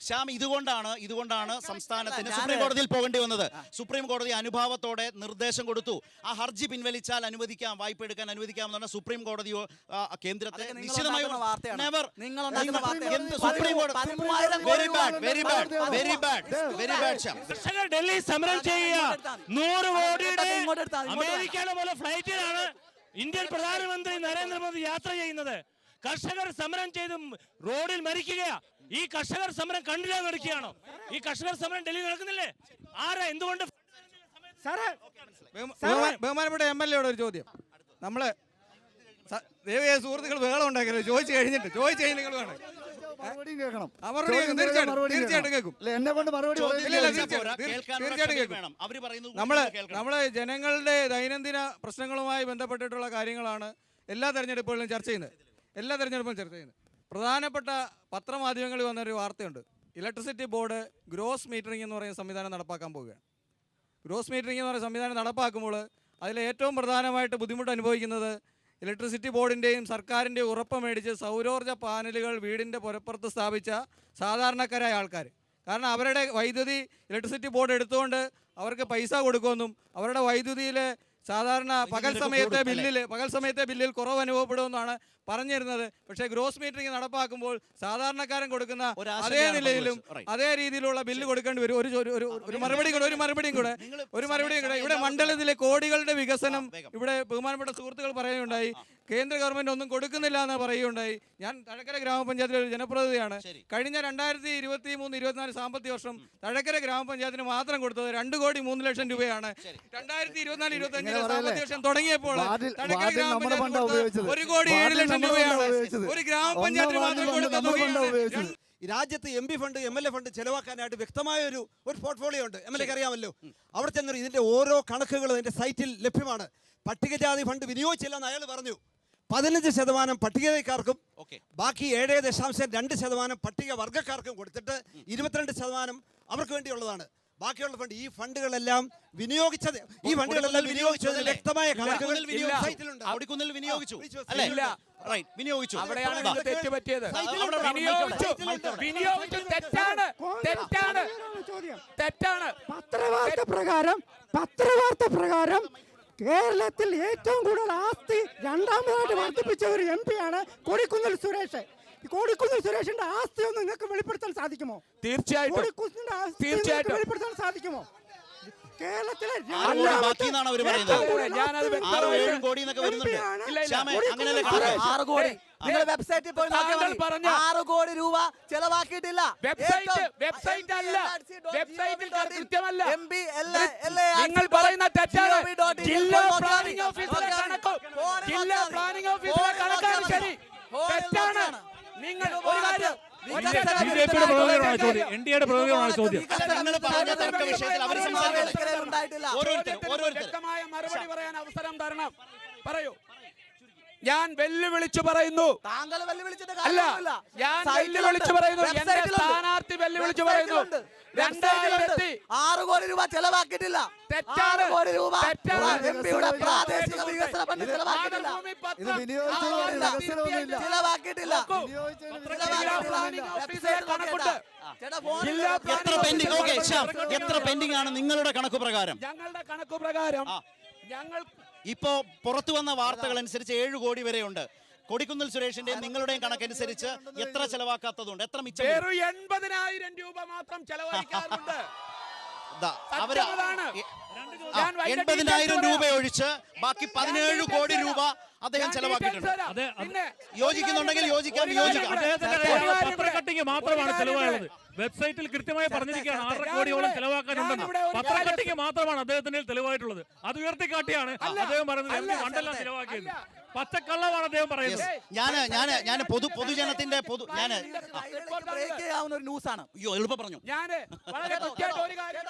ശ്യാം, ഇതുകൊണ്ടാണ് സംസ്ഥാനത്തിന് സുപ്രീം കോടതിയിൽ പോകേണ്ടി വന്നത്. സുപ്രീം കോടതി അനുഭാവത്തോടെ നിർദ്ദേശം കൊടുത്തു. ആ ഹർജി പിൻവലിച്ചാൽ അനുവദിക്കാം, വായ്പ എടുക്കാൻ അനുവദിക്കാമെന്നാണ് സുപ്രീം കോടതിയോ കേന്ദ്രത്തെ നിശ്ചിതമായി ഡൽഹി സമരം ചെയ്യുക. 100 കോടിയുടെ അമേരിക്കയിലെ പോലെ ഫ്ലൈറ്റിലാണ് ഇന്ത്യൻ പ്രധാനമന്ത്രി നരേന്ദ്രമോദി യാത്ര ചെയ്യുന്നത്. കർഷകർ സമരം ചെയ്ത് റോഡിൽ മരിക്കുകയാ. ഈ കർഷകർ സമരം കണ്ടില്ല നടക്കുകയാണോ? ഈ കർഷകർ സമരം ഡൽഹി നടക്കുന്നില്ലേ? എന്തുകൊണ്ട്? ബഹുമാനപ്പെട്ട MLAയോട് ഒരു ചോദ്യം. നമ്മള് സുഹൃത്തുക്കൾ ബഹളം ഉണ്ടാക്കരുത്. ചോദിച്ചു കഴിഞ്ഞിട്ട് നിങ്ങൾ വേണം തീർച്ചയായിട്ടും കേൾക്കും. നമ്മള് ജനങ്ങളുടെ ദൈനംദിന പ്രശ്നങ്ങളുമായി ബന്ധപ്പെട്ടിട്ടുള്ള കാര്യങ്ങളാണ് എല്ലാ തെരഞ്ഞെടുപ്പുകളിലും ചർച്ച ചെയ്യുന്നത്. പ്രധാനപ്പെട്ട പത്രമാധ്യമങ്ങളിൽ വന്നൊരു വാർത്തയുണ്ട്. ഇലക്ട്രിസിറ്റി ബോർഡ് ഗ്രോസ് മീറ്ററിംഗ് എന്ന് പറയുന്ന സംവിധാനം നടപ്പാക്കാൻ പോവുകയാണ്. ഗ്രോസ് മീറ്ററിംഗ് എന്ന് പറയുന്ന സംവിധാനം നടപ്പാക്കുമ്പോൾ അതിൽ ഏറ്റവും പ്രധാനമായിട്ട് ബുദ്ധിമുട്ട് അനുഭവിക്കുന്നത് ഇലക്ട്രിസിറ്റി ബോർഡിൻ്റെയും സർക്കാരിൻ്റെയും ഉറപ്പ് മേടിച്ച് സൗരോർജ്ജ പാനലുകൾ വീടിൻ്റെ പുറപ്പുറത്ത് സ്ഥാപിച്ച സാധാരണക്കാരായ ആൾക്കാർ. കാരണം അവരുടെ വൈദ്യുതി ഇലക്ട്രിസിറ്റി ബോർഡ് എടുത്തുകൊണ്ട് അവർക്ക് പൈസ കൊടുക്കുമെന്നും അവരുടെ വൈദ്യുതിയിലെ സാധാരണ പകൽ സമയത്തെ ബില്ലിൽ കുറവ് അനുഭവപ്പെടുമെന്നാണ് പറഞ്ഞിരുന്നത്. പക്ഷേ ഗ്രോസ് മീറ്ററിംഗ് നടപ്പാക്കുമ്പോൾ സാധാരണക്കാരൻ കൊടുക്കുന്ന അതേ നിലയിലും അതേ രീതിയിലുള്ള ബില്ല് കൊടുക്കേണ്ടി വരും. ഒരു മറുപടിയും കൂടെ ഇവിടെ മണ്ഡലത്തിലെ കോടികളുടെ വികസനം ഇവിടെ ബഹുമാനപ്പെട്ട സുഹൃത്തുക്കൾ പറയുകയുണ്ടായി. കേന്ദ്ര ഗവൺമെന്റ് ഒന്നും കൊടുക്കുന്നില്ല എന്ന് പറയുകയുണ്ടായി. ഞാൻ തഴക്കര ഗ്രാമപഞ്ചായത്തിലെ ഒരു ജനപ്രതിനിധിയാണ്. കഴിഞ്ഞ 2023-24 സാമ്പത്തിക വർഷം തഴക്കര ഗ്രാമപഞ്ചായത്തിന് മാത്രം കൊടുത്തത് 2 കോടി 3 ലക്ഷം രൂപയാണ്. 2024-25 സാമ്പത്തിക വർഷം തുടങ്ങിയപ്പോൾ തഴക്കര ഗ്രാമപഞ്ചായത്ത് 1 കോടി 7 ലക്ഷം രൂപയാണ് ഒരു ഗ്രാമപഞ്ചായത്തിന് മാത്രം കൊടുത്ത തുകയാണ്. രാജ്യത്ത് MP ഫണ്ട് MLA ഫണ്ട് ചെലവാക്കാനായിട്ട് വ്യക്തമായ ഒരു പോർട്ട്ഫോളിയോ ഉണ്ട്. MLAക്ക് അറിയാമല്ലോ. അവിടെ ചെന്നൊരു ഇതിന്റെ ഓരോ കണക്കുകളും ഇതിന്റെ സൈറ്റിൽ ലഭ്യമാണ്. പട്ടികജാതി ഫണ്ട് വിനിയോഗിച്ചില്ലെന്ന് അയാൾ പറഞ്ഞു. 15% പട്ടികജാതിക്കാർക്കും ബാക്കി 7.2% പട്ടിക വർഗ്ഗക്കാർക്കും കൊടുത്തിട്ട് 22% അവർക്ക് വേണ്ടിയുള്ളതാണ്. ബാക്കിയുള്ള ഫണ്ട് ഈ ഫണ്ടുകളെല്ലാം വിനിയോഗിച്ചത് വ്യക്തമായ കണക്കുകൾ വിനിയോഗിച്ചു. അവിടെയാണ് തെറ്റ് പറ്റിയത്. തെറ്റാണ്. പത്രവാർത്ത പ്രകാരം കേരളത്തിൽ ഏറ്റവും കൂടുതൽ ആസ്തി രണ്ടാമതായിട്ട് വർദ്ധിപ്പിച്ച ഒരു MP ആണ് കൊടിക്കുന്നിൽ സുരേഷ്. കൊടിക്കുന്നിൽ സുരേഷിന്റെ ആസ്തി ഒന്ന് നിങ്ങൾക്ക് വെളിപ്പെടുത്താൻ സാധിക്കുമോ? തീർച്ചയായിട്ടും കൊടിക്കുന്നിന്റെ ആസ്തി തീർച്ചയായിട്ടും. നിങ്ങൾക്ക് വെളിപ്പെടുത്താൻ സാധിക്കുമോ? കേരളത്തിലെ ബാക്കി എന്നാണ് അവർ പറയുന്നത്. ഞാനത് 6-7 കോടി എന്നൊക്കെ വരുന്നുണ്ട്. ശ്യാമേ, അങ്ങനെയല്ലേ കണക്ക്? 6 കോടി നിങ്ങൾ വെബ്സൈറ്റിൽ പോയി നോക്കിയാൽ താങ്കൾ മതി. പറഞ്ഞ 6 കോടി രൂപ ചെലവാക്കിയിട്ടില്ല. വെബ്സൈറ്റ് അല്ല, വെബ്സൈറ്റിൽ കൃത്യമല്ല. MP നിങ്ങൾ പറയുന്ന തെറ്റാണ്. gov.in ജില്ലാ നോക്കിയാൽ പ്ലാനിംഗ് മതി. ഓഫീസിലെ കണക്ക്, ഫോണിൽ ജില്ലാ നോക്കിയാൽ പ്ലാനിംഗ് മതി. ഓഫീസിലെ കണക്കാണ് ശരി. ഫോണിൽ തെറ്റാണ്. നോക്കിയാണ്. നിങ്ങൾ ഒരു കാര്യം ബിജെപിയുടെ പ്രതികരണമാണ് ചോദ്യം, NDAയുടെ പ്രതികരണമാണ് ചോദ്യം. നിങ്ങൾ പറഞ്ഞ തർക്ക വിഷയത്തിൽ അവർ സംസാരിക്കട്ടെ. ഉണ്ടായിട്ടില്ല. ഓരോരുത്തർ വ്യക്തമായ മറുപടി പറയാൻ അവസരം തരണം. പറയൂ. ഞാൻ വെല്ലുവിളിച്ചു പറയുന്നു. താങ്കൾ വെല്ലുവിളിച്ചിട്ട് അല്ല, കാര്യമില്ല. ഞാൻ സൈറ്റിലുണ്ട്. വെല്ലുവിളിച്ചു പറയുന്നു. എന്റെ വെബ്സൈറ്റിലുണ്ട്. സ്ഥാനാർത്ഥി വെല്ലുവിളിച്ചു പറയുന്നു. വെബ്സൈറ്റിലുണ്ട്. 6 കോടി രൂപ ചെലവാക്കിയിട്ടില്ല. തെറ്റാണ്. 6 കോടി രൂപ തെറ്റാണ്. എംപിയുടെ പ്രാദേശിക വികസന ഫണ്ട് ചെലവാക്കിയിട്ടില്ല. മാതൃഭൂമി പത്രം ഇത് വിനിയോഗിച്ചതുകൊണ്ട് വികസനമൊന്നുമില്ല. ചെലവാക്കിയിട്ടില്ല. ജില്ലാ പ്ലാനിംഗ് ഓഫീസിലെ കണക്കുണ്ട്. ചേട്ടാ, ഫോണിൽ ജില്ലാ എത്ര പെൻഡിങ്? ഓക്കെ ശ്യാം, എത്ര പെൻഡിങ് ആണ് നിങ്ങളുടെ കണക്ക് പ്രകാരം? ഞങ്ങളുടെ കണക്ക് പ്രകാരം ഞങ്ങൾ ഇപ്പോ പുറത്തു വന്ന വാർത്തകൾ അനുസരിച്ച് 7 കോടി വരെയുണ്ട്. കൊടിക്കുന്നിൽ സുരേഷിന്റെയും നിങ്ങളുടെയും കണക്കനുസരിച്ച് എത്ര ചെലവാക്കാത്തതുണ്ട്? എത്ര മിച്ചം? വെറും 80,000 രൂപ മാത്രം ചെലവഴിക്കാറുണ്ട്. അവര് സത്യമാണ്. 80,000 രൂപ ഒഴിച്ച് ബാക്കി 17 കോടി രൂപ അദ്ദേഹം ചെലവാക്കിയിട്ടുണ്ട്. യോജിക്കുന്നുണ്ടെങ്കിൽ യോജിക്കാം, യോജിക്കാം. അദ്ദേഹത്തിന്റെ കയ്യിൽ പത്ര കട്ടിങ് മാത്രമാണ് ചെലവായുള്ളത്. വെബ്സൈറ്റിൽ കൃത്യമായി പറഞ്ഞിരിക്കുകയാണ് 6 കോടിയോളം ചെലവാക്കാനുണ്ടെന്ന്. പത്ര കട്ടിങ് മാത്രമാണ് അദ്ദേഹത്തിന്റെ തെളിവായിട്ടുള്ളത്. അത് ഉയർത്തിക്കാട്ടിയാണ് അദ്ദേഹം പറയുന്നത് MP ഫണ്ടെല്ലാം ചെലവാക്കിയത്. പച്ചക്കള്ളമാണ് അദ്ദേഹം പറയുന്നത്. ഞാൻ പൊതുജനത്തിന്റെ ബ്രേക്ക് ചെയ്യാവുന്ന ഒരു ന്യൂസാണ്. അയ്യോ, എളുപ്പം പറഞ്ഞു. ഞാന് വളരെ കൃത്യമായിട്ട് ഒരു കാര്യം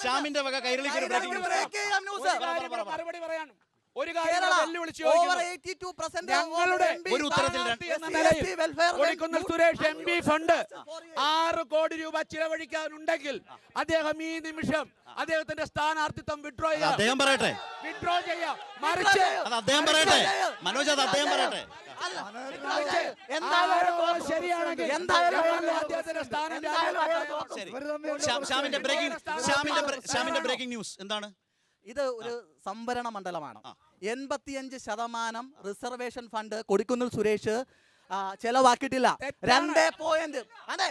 ശ്യാമിന്റെ വക കൈരളിക്ക് ഒരു ബ്രേക്കിംഗ് ന്യൂസ്. ബ്രേക്ക് ചെയ്യാം ന്യൂസ്. മറുപടി പറയാൻ ഒരു കാര്യം കേരള വെല്ലുവിളിച്ചു over ചോദിക്കുന്നു. 82% ഞങ്ങളുടെ ഒരു ഉത്തരത്തിൽ എന്ന നിലയിൽ കൊടിക്കുന്നിൽ സുരേഷ് MP ഫണ്ട് 6 കോടി രൂപ ചിലവഴിക്കാനുണ്ടെങ്കിൽ അദ്ദേഹം ഈ നിമിഷം അദ്ദേഹത്തിന്റെ സ്ഥാനാർത്ഥിത്വം വിഡ്രോ ചെയ്യാം. അദ്ദേഹം പറയട്ടെ. വിഡ്രോ ചെയ്യാം. മറിച്ച് അത് അദ്ദേഹം പറയട്ടെ. മനോജ്, അത് അദ്ദേഹം പറയട്ടെ. എന്തായാലും ശരിയാണെങ്കിൽ എന്തായാലും അദ്ദേഹത്തിന്റെ സ്ഥാനം ശരി. ശ്യാമിന്റെ ബ്രേക്കിംഗ് ന്യൂസ് എന്താണ്? ഇത് ഒരു സംവരണ മണ്ഡലമാണ്. 85% റിസർവേഷൻ ഫണ്ട് കൊടിക്കുന്നിൽ സുരേഷ് ചെലവാക്കിയിട്ടില്ല. 2 പോയിന്റ്. അതെ,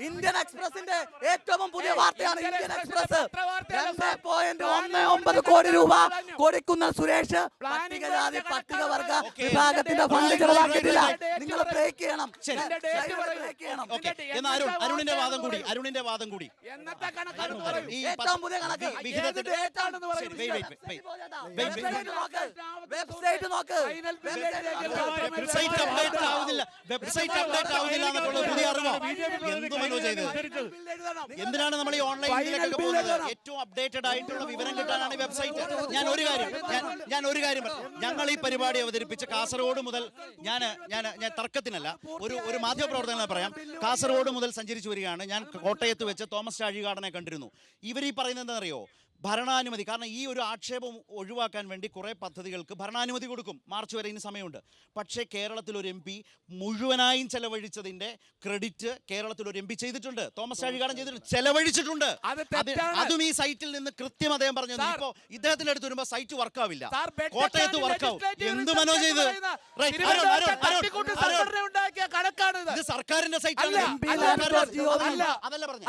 ഇന്ത്യൻ എക്സ്പ്രസിന്റെ ഏറ്റവും പുതിയ വാർത്തയാണ്. ഇന്ത്യൻ എക്സ്പ്രസ് 2.19 കോടി രൂപ കൊടിക്കുന്നിൽ സുരേഷ് പട്ടികജാതി പട്ടികവർഗ വിഭാഗത്തിന്റെ ഫണ്ട് ചെലവാക്കിയിട്ടില്ല. നിങ്ങൾ ബ്രേക്ക് ചെയ്യണം. ഓക്കെ, എന്നാ അരുണിന്റെ വാദം കൂടി. എന്നത്തെ കണക്കാണ് പറയൂ. ഈ ഏറ്റവും പുതിയ കണക്ക് വിഹിതത്തിന്റെ ഡേറ്റാണെന്ന് പറയുന്നത്. വെബ്സൈറ്റ് നോക്ക്. വെബ്സൈറ്റ് അപ്ഡേറ്റ് ആവുന്നില്ല എന്നുള്ള പുതിയ അറിവാണ്. എന്ത് മനോജ് ഇത്? എന്തിനാണ് നമ്മൾ ഈ ഓൺലൈൻ ഇതിലേക്കൊക്കെ പോകുന്നത്? ഏറ്റവും അപ്ഡേറ്റഡ് ആയിട്ടുള്ള വിവരം കിട്ടാനാണ് ഈ വെബ്സൈറ്റ്. ഞാൻ ഒരു കാര്യം ഞങ്ങൾ ഈ പരിപാടി അവതരിപ്പിച്ച് കാസർഗോഡ് മുതൽ ഞാൻ തർക്കത്തിനല്ല, ഒരു മാധ്യമപ്രവർത്തകനെ പറയാം. കാസർഗോഡ് മുതൽ സഞ്ചരിച്ചു വരികയാണ്. ഞാൻ കോട്ടയത്ത് വെച്ച് തോമസ് ചാഴികാടനെ കണ്ടിരുന്നു. ഇവർ ഈ പറയുന്നത് എന്താണെന്നറിയോ? ഭരണാനുമതി. കാരണം ഈ ഒരു ആക്ഷേപം ഒഴിവാക്കാൻ വേണ്ടി കുറേ പദ്ധതികൾക്ക് ഭരണാനുമതി കൊടുക്കും. മാർച്ച് വരെ ഇനി സമയമുണ്ട്. പക്ഷേ കേരളത്തിൽ ഒരു MP മുഴുവനായും ചെലവഴിച്ചതിന്റെ ക്രെഡിറ്റ് കേരളത്തിൽ ഒരു MP ചെയ്തിട്ടുണ്ട്. തോമസ് ചാഴികാടൻ ചെയ്തിട്ടുണ്ട്, ചെലവഴിച്ചിട്ടുണ്ട്. അതും ഈ സൈറ്റിൽ നിന്ന് കൃത്യം അദ്ദേഹം പറഞ്ഞത്. ഇപ്പോ ഇദ്ദേഹത്തിന്റെ അടുത്ത് വരുമ്പോ സൈറ്റ് വർക്കാവില്ല, കോട്ടയത്ത് വർക്കാവും. എന്ത് മനോജ് ഇത്? ഇത് സർക്കാരിന്റെ സൈറ്റാണ്. അതല്ല പറഞ്ഞു.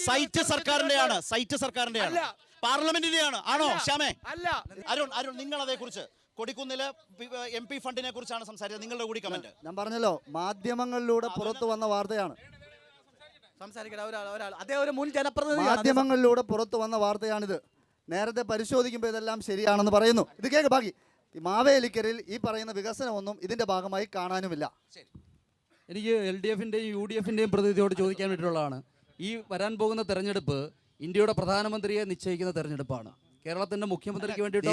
സൈറ്റ് സർക്കാരിന്റെയാണ്, പാർലമെന്റിന്റെയാണ്. ആണോ ശ്യാമേ? അരുൺ, നിങ്ങൾ അതേക്കുറിച്ച് കൊടിക്കുന്നില് MP ഫണ്ടിനെ കുറിച്ചാണ് സംസാരിച്ചത്. നിങ്ങളുടെ കൂടി കമന്റ്. ഞാൻ പറഞ്ഞല്ലോ, മാധ്യമങ്ങളിലൂടെ പുറത്തു വന്ന വാർത്തയാണ്. മാധ്യമങ്ങളിലൂടെ പുറത്തു വന്ന വാർത്തയാണിത്. നേരത്തെ പരിശോധിക്കുമ്പോൾ ഇതെല്ലാം ശരിയാണെന്ന് പറയുന്നു. ഇത് കേൾക്ക് ബാക്കി. ഈ മാവേലിക്കരയിൽ ഈ പറയുന്ന വികസനമൊന്നും ഇതിന്റെ ഭാഗമായി കാണാനുമില്ല. എനിക്ക് LDFന്റെയും UDFന്റെയും പ്രതിനിധിയോട് ചോദിക്കാൻ വേണ്ടിയിട്ടുള്ളതാണ്. ഈ വരാൻ പോകുന്ന തെരഞ്ഞെടുപ്പ് ഇന്ത്യയുടെ പ്രധാനമന്ത്രിയെ നിശ്ചയിക്കുന്ന തെരഞ്ഞെടുപ്പാണ്. കേരളത്തിന്റെ മുഖ്യമന്ത്രിക്ക് വേണ്ടിയിട്ട്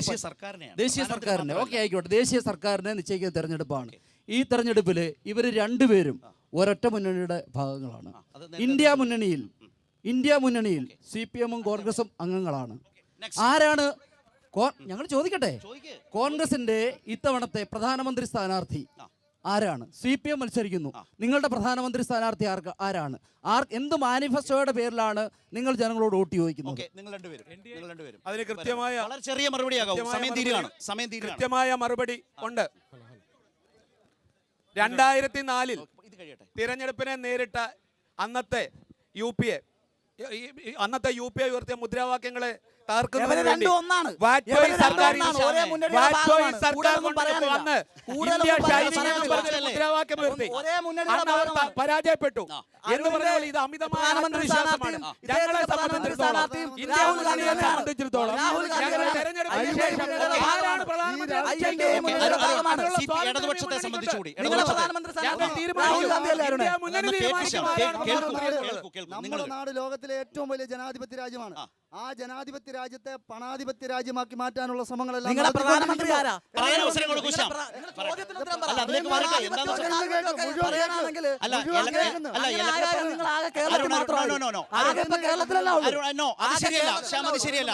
ദേശീയ സർക്കാരിനെ ആയിക്കോട്ടെ, ദേശീയ സർക്കാരിനെ നിശ്ചയിക്കുന്ന തെരഞ്ഞെടുപ്പാണ്. ഈ തെരഞ്ഞെടുപ്പിൽ ഇവർ രണ്ടുപേരും ഒരൊറ്റ മുന്നണിയുടെ ഭാഗങ്ങളാണ്. ഇന്ത്യ മുന്നണിയിൽ CPM-ഉം കോൺഗ്രസും അംഗങ്ങളാണ്. ആരാണ് ഞങ്ങൾ ചോദിക്കട്ടെ? കോൺഗ്രസിന്റെ ഇത്തവണത്തെ പ്രധാനമന്ത്രി സ്ഥാനാർത്ഥി ആരാണ്? CPM മത്സരിക്കുന്നു. നിങ്ങളുടെ പ്രധാനമന്ത്രി സ്ഥാനാർത്ഥി ആരാണ്? എന്ത് മാനിഫെസ്റ്റോയുടെ പേരിലാണ് നിങ്ങൾ ജനങ്ങളോട് വോട്ട് ചോദിക്കുന്നത്? നിങ്ങൾ രണ്ടുപേരും അതിന് കൃത്യമായ വളരെ ചെറിയ മറുപടിയാകാം. സമയം തീരുകയാണ്. കൃത്യമായ മറുപടി ഉണ്ട്. 2004 തിരഞ്ഞെടുപ്പിനെ നേരിട്ട അന്നത്തെ UPA ഉയർത്തിയ മുദ്രാവാക്യങ്ങളെ തകർക്കുന്നതിന് വേണ്ടി വാജ്പേയി സർക്കാർ വന്ന് ഇന്ത്യ ഷൈനിങ് പറഞ്ഞ മുദ്രാവാക്യം ഉയർത്തി. അന്ന് അവർ പരാജയപ്പെട്ടു എന്ന് പറഞ്ഞാൽ ഇത് അമിതമായ ആത്മവിശ്വാസമാണ്. ഞങ്ങളെ സംബന്ധിച്ചിടത്തോളം, ഇന്ത്യ മുന്നണിയെ സംബന്ധിച്ചിടത്തോളം ഞങ്ങൾ തെരഞ്ഞെടുപ്പിന് ശേഷം ആരാണ് പ്രധാനമന്ത്രി ഇടതുപക്ഷത്തെ സംബന്ധിച്ചുകൂടി നമ്മുടെ നാട് ലോകത്തിലെ ഏറ്റവും വലിയ ജനാധിപത്യ രാജ്യമാണ്. ആ ജനാധിപത്യ രാജ്യത്തെ പണാധിപത്യ രാജ്യമാക്കി മാറ്റാനുള്ള ശ്രമങ്ങളെല്ലാം നിങ്ങളുടെ പ്രധാനമന്ത്രി ആരാ? ശരിയല്ല.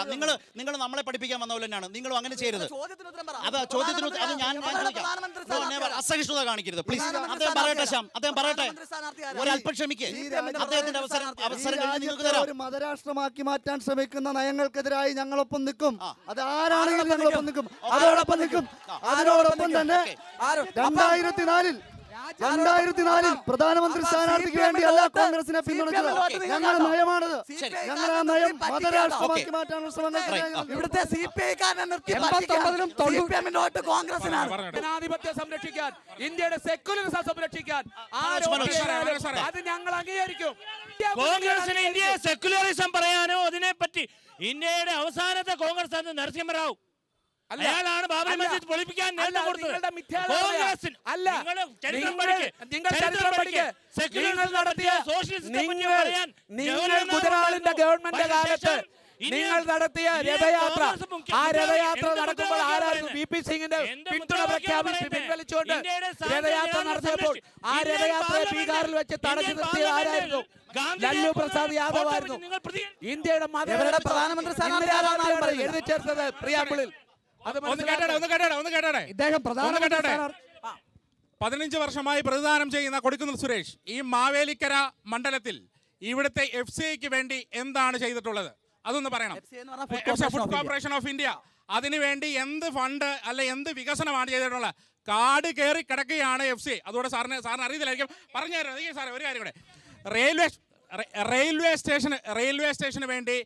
നിങ്ങൾ നമ്മളെ പഠിപ്പിക്കാൻ വന്ന പോലെ തന്നെയാണ്. നിങ്ങളും അങ്ങനെ ചെയ്യരുത്. അത് ചോദ്യത്തിന് അത് ഞാൻ അസഹിഷ്ണുത കാണിക്കരുത് പ്ലീസ്. അദ്ദേഹം പറയട്ടെ. അദ്ദേഹം പറയട്ടെ. ഒരല്പം ക്ഷമിക്ക്. അദ്ദേഹത്തിന്റെ അവസരം നിങ്ങൾക്ക് തരാം. ഒരു മതരാഷ്ട്രമാക്കി മാറ്റാൻ ശ്രമിക്കുന്ന നയങ്ങൾക്കെതിരായി ഞങ്ങളൊപ്പം നിൽക്കും. അത് ആരാണെങ്കിലും ഞങ്ങളൊപ്പം നിൽക്കും. അതോടൊപ്പം നിൽക്കും. അതിനോടൊപ്പം തന്നെ 2004 പ്രധാനമന്ത്രി സ്ഥാനാർത്ഥിക്ക് വേണ്ടിയല്ല കോൺഗ്രസിനെ പിന്തുണച്ചത്. ഞങ്ങളുടെ നയമാണത്. ഞങ്ങൾ ആ നയം മതരാഷ്ട്രമാക്കി മാറ്റാനുള്ള ശ്രമങ്ങൾ ഇവിടുത്തെ ജനാധിപത്യം സംരക്ഷിക്കാൻ, ഇന്ത്യയുടെ സെക്യുലറിസം സംരക്ഷിക്കാൻ അത് ഞങ്ങൾ അംഗീകരിക്കും. കോൺഗ്രസിന് ഇന്ത്യയെ സെക്യുലറിസം പറയാനോ അതിനെപ്പറ്റി ഇന്ത്യയുടെ അവസാനത്തെ കോൺഗ്രസ് ആണ് നരസിംഹറാവു. അയാളാണ് ബാബറി മസ്ജിദ് പൊളിപ്പിക്കാൻ നേതൃത്വം കൊടുത്തത്. ഗുജറാളിന്റെ ഗവൺമെന്റ് കാലത്ത് നിങ്ങൾ നടത്തിയ രഥയാത്ര, ആ രഥയാത്ര നടക്കുമ്പോൾ ആരായിരുന്നു? VP സിംഗിന്റെ പിന്തുണ പ്രഖ്യാപിച്ച് പിൻവലിച്ചുകൊണ്ട് രഥയാത്ര നടത്തിയപ്പോൾ ആ രഥയാത്രയെ ബീഹാറിൽ വെച്ച് തടഞ്ഞു നിർത്തിയത് ആരായിരുന്നു? ലല്ലു പ്രസാദ് യാദവ് ആയിരുന്നു. ഇന്ത്യയുടെ പ്രധാനമന്ത്രി എഴുതി ചേർത്തത് പ്രിയാമ്പിളിൽ. 15 വർഷമായി പ്രതിദാനം ചെയ്യുന്ന കൊടിക്കുന്നിൽ സുരേഷ് ഈ മാവേലിക്കര മണ്ഡലത്തിൽ ഇവിടുത്തെ FCIക്ക് വേണ്ടി എന്താണ് ചെയ്തിട്ടുള്ളത്? അതൊന്ന് പറയണം. ഫുഡ് കോർപ്പറേഷൻ ഓഫ് ഇന്ത്യ അതിനുവേണ്ടി എന്ത് ഫണ്ട് അല്ലെ എന്ത് വികസനമാണ് ചെയ്തിട്ടുള്ളത്? കാട് കയറി കിടക്കുകയാണ് FCI. അതുകൊണ്ട് സാറിന് അറിയത്തില്ലായിരിക്കും. പറഞ്ഞു തരാം സാറേ ഒരു കാര്യം കൂടെ. റെയിൽവേ സ്റ്റേഷന് വേണ്ടി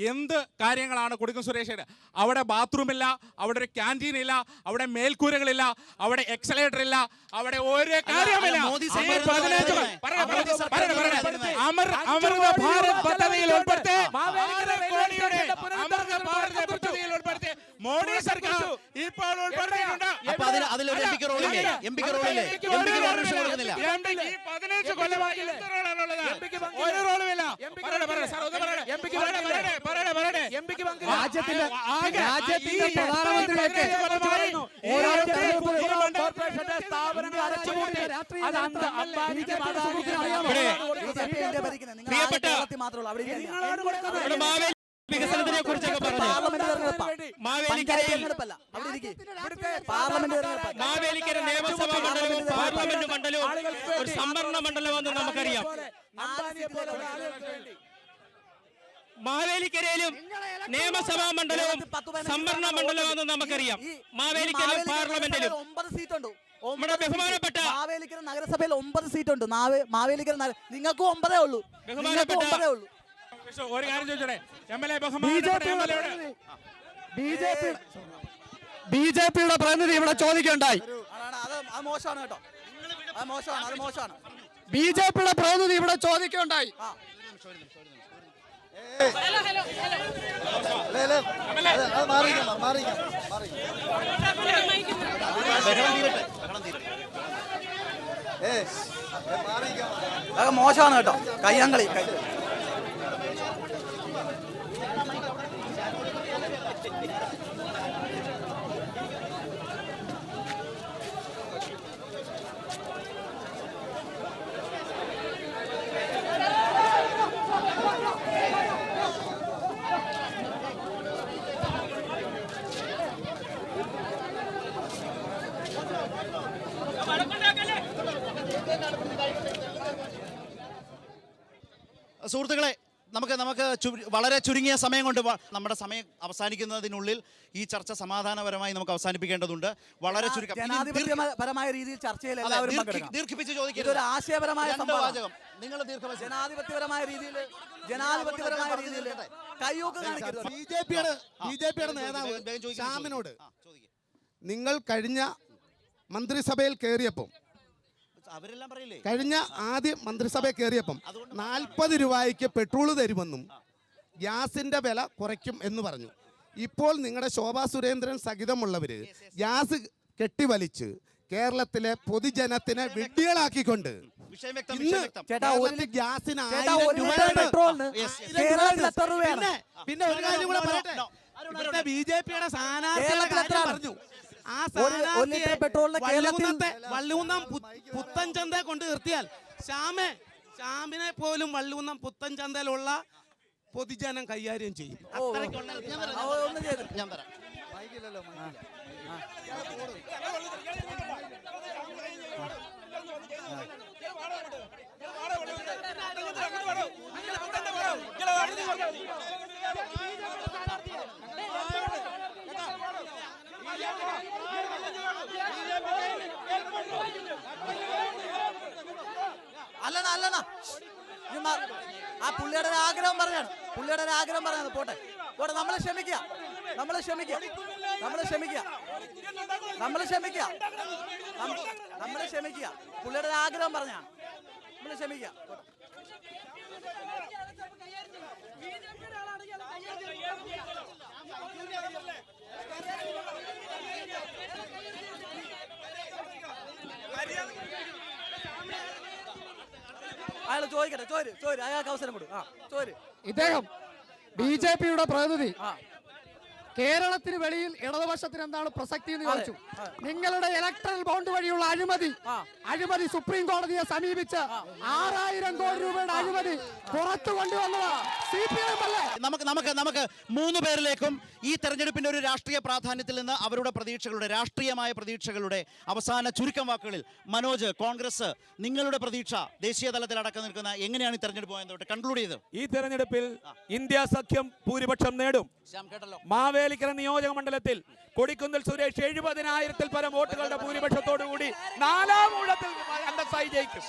എന്ത് കാര്യങ്ങളാണ് കൊടിക്കുന്നിൽ സുരേഷ്? അവിടെ ബാത്റൂമില്ല, അവിടെ ഒരു ക്യാൻറ്റീൻ ഇല്ല, അവിടെ മേൽക്കൂരകളില്ല, അവിടെ എക്സലേറ്റർ ഇല്ല, അവിടെ ഒരു കാര്യമില്ല. അമൃത ഭാരത് പദ്ധതിയിൽ ഉൾപ്പെടുത്തി മോഡി സർക്കാർ ഇപ്പോൾ ഉൾപ്പെടുത്തിയിട്ടുണ്ട്. ഈ 15 കൊല്ലമായി ഒരു റോളുമില്ല. രാജ്യത്തിന്റെ പ്രധാനമന്ത്രിയൊക്കെ വികസനത്തിനെ കുറിച്ചൊക്കെ പറഞ്ഞു. മാവേലിക്കര നിയമസഭാ മണ്ഡലവും പാർലമെന്റ് മണ്ഡലവും ഒരു സംവരണ മണ്ഡലമെന്ന് നമുക്കറിയാം. മാവേലിക്കരയിലും നിയമസഭാ മണ്ഡലവും സംവരണ മണ്ഡലമെന്ന് നമുക്കറിയാം. മാവേലിക്കരയിലും പാർലമെന്റിലും 9 സീറ്റുണ്ട്. നമ്മുടെ ബഹുമാനപ്പെട്ട മാവേലിക്കര നഗരസഭയിൽ 9 സീറ്റുണ്ട്. മാവേലിക്കര നിങ്ങൾക്ക് 9 ഉള്ളൂ. ഒരു കാര്യം ചോദിച്ചോടെ, BJPയുടെ പ്രതിനിധി ഇവിടെ ചോദിക്കുകയുണ്ടായി. മോശമാണ് കേട്ടോ. മോശമാണ്. BJPയുടെ പ്രതിനിധി ഇവിടെ ചോദിക്കുകയുണ്ടായി. മോശമാണ് കേട്ടോ. കയ്യാങ്കളി. വടക്കുണ്ടാക്കല്ലേ സുഹൃത്തുക്കളെ, നമുക്ക് വളരെ ചുരുങ്ങിയ സമയം കൊണ്ട് നമ്മുടെ സമയം അവസാനിക്കുന്നതിനുള്ളിൽ ഈ ചർച്ച സമാധാനപരമായി നമുക്ക് അവസാനിപ്പിക്കേണ്ടതുണ്ട്. വളരെ ചുരുക്കം ജനാധിപത്യപരമായ രീതിയിൽ ചർച്ചയിൽ എല്ലാവരും പങ്കെടുക്കണം. ദീർഘിപ്പിച്ച് ചോദിക്കരുത്. ഇതൊരു ആശയപരമായ വാചകം നിങ്ങൾ ജനാധിപത്യപരമായ രീതിയിൽ കയ്യൂക്ക് കാണിക്കരുത്. ബിജെപിയുടെ നേതാവ് ശ്യാമിനോട് നിങ്ങൾ കഴിഞ്ഞ മന്ത്രിസഭയിൽ കയറിയപ്പം അവരെല്ലാം പറയില്ലേ, കഴിഞ്ഞ ആദ്യ മന്ത്രിസഭയിൽ കയറിയപ്പം 40 രൂപയ്ക്ക് പെട്രോൾ തരുമെന്നും ഗ്യാസിന്റെ വില കുറയ്ക്കും എന്ന് പറഞ്ഞു. ഇപ്പോൾ നിങ്ങളുടെ ശോഭാ സുരേന്ദ്രൻ സഹിതമുള്ളവര് ഗ്യാസ് കെട്ടിവലിച്ച് കേരളത്തിലെ പൊതുജനത്തിനെ വിഡ്ഢികളാക്കിക്കൊണ്ട് ഗ്യാസിന് 1000 രൂപ. പിന്നെ ഒരു കാര്യം കൂടെ പറയട്ടെ, ഇവിടുത്തെ ബിജെപിയുടെ സ്ഥാനാർത്ഥി പറഞ്ഞു, ആ വള്ളികുന്നം പുത്തൻചന്ത കൊണ്ട് നിർത്തിയാൽ ശ്യാമിനെ പോലും വള്ളികുന്നം പുത്തൻചന്തയിലുള്ള പൊതുജനം കൈകാര്യം ചെയ്യും. ഞാൻ തരാം. അല്ലണ ആ പുള്ളിയുടെ ഒരു ആഗ്രഹം പറഞ്ഞാണ്, പോട്ടെ നമ്മളെ ക്ഷമിക്കുക, പുള്ളിയുടെ ഒരു ആഗ്രഹം പറഞ്ഞാണ്, നമ്മൾ ക്ഷമിക്കുക. അയാൾ ചോദിക്കട്ടെ, അയാൾക്ക് അവസരം കൊടുക്കും. ഇദ്ദേഹം ബിജെപിയുടെ പ്രതിനിധി കേരളത്തിന് വെളിയിൽ ഇടതുപക്ഷത്തിന് എന്താണ് പ്രസക്തി എന്ന് ചോദിച്ചു. നിങ്ങളുടെ ഇലക്ട്രൽ ബോണ്ട് വഴിയുള്ള അഴിമതി സുപ്രീം കോടതിയെ സമീപിച്ച് 6000 കോടി രൂപയുടെ അഴിമതി പുറത്തു കൊണ്ടുവന്നത് CPM അല്ലേ? നമുക്ക് 3 പേരിലേക്കും ഈ തെരഞ്ഞെടുപ്പിന്റെ ഒരു രാഷ്ട്രീയ പ്രാധാന്യത്തിൽ നിന്ന് അവരുടെ രാഷ്ട്രീയമായ പ്രതീക്ഷകളുടെ അവസാന ചുരുക്കം വാക്കുകളിൽ മനോജ്, കോൺഗ്രസ് നിങ്ങളുടെ പ്രതീക്ഷ ദേശീയ തലത്തിൽ അടക്കം നിൽക്കുന്ന എങ്ങനെയാണ് ഈ തെരഞ്ഞെടുപ്പ് പോയത് കൺക്ലൂഡ് ചെയ്ത്? ഈ തെരഞ്ഞെടുപ്പിൽ ഇന്ത്യ സഖ്യം ഭൂരിപക്ഷം നേടും. മാവേലിക്കര നിയോജക മണ്ഡലത്തിൽ കൊടിക്കുന്നിൽ സുരേഷ് 70,000-ൽ പരം വോട്ടുകളുടെ ഭൂരിപക്ഷത്തോടുകൂടി 4ാം ഊഴത്തിൽ അന്തസ്സായി ജയിക്കും.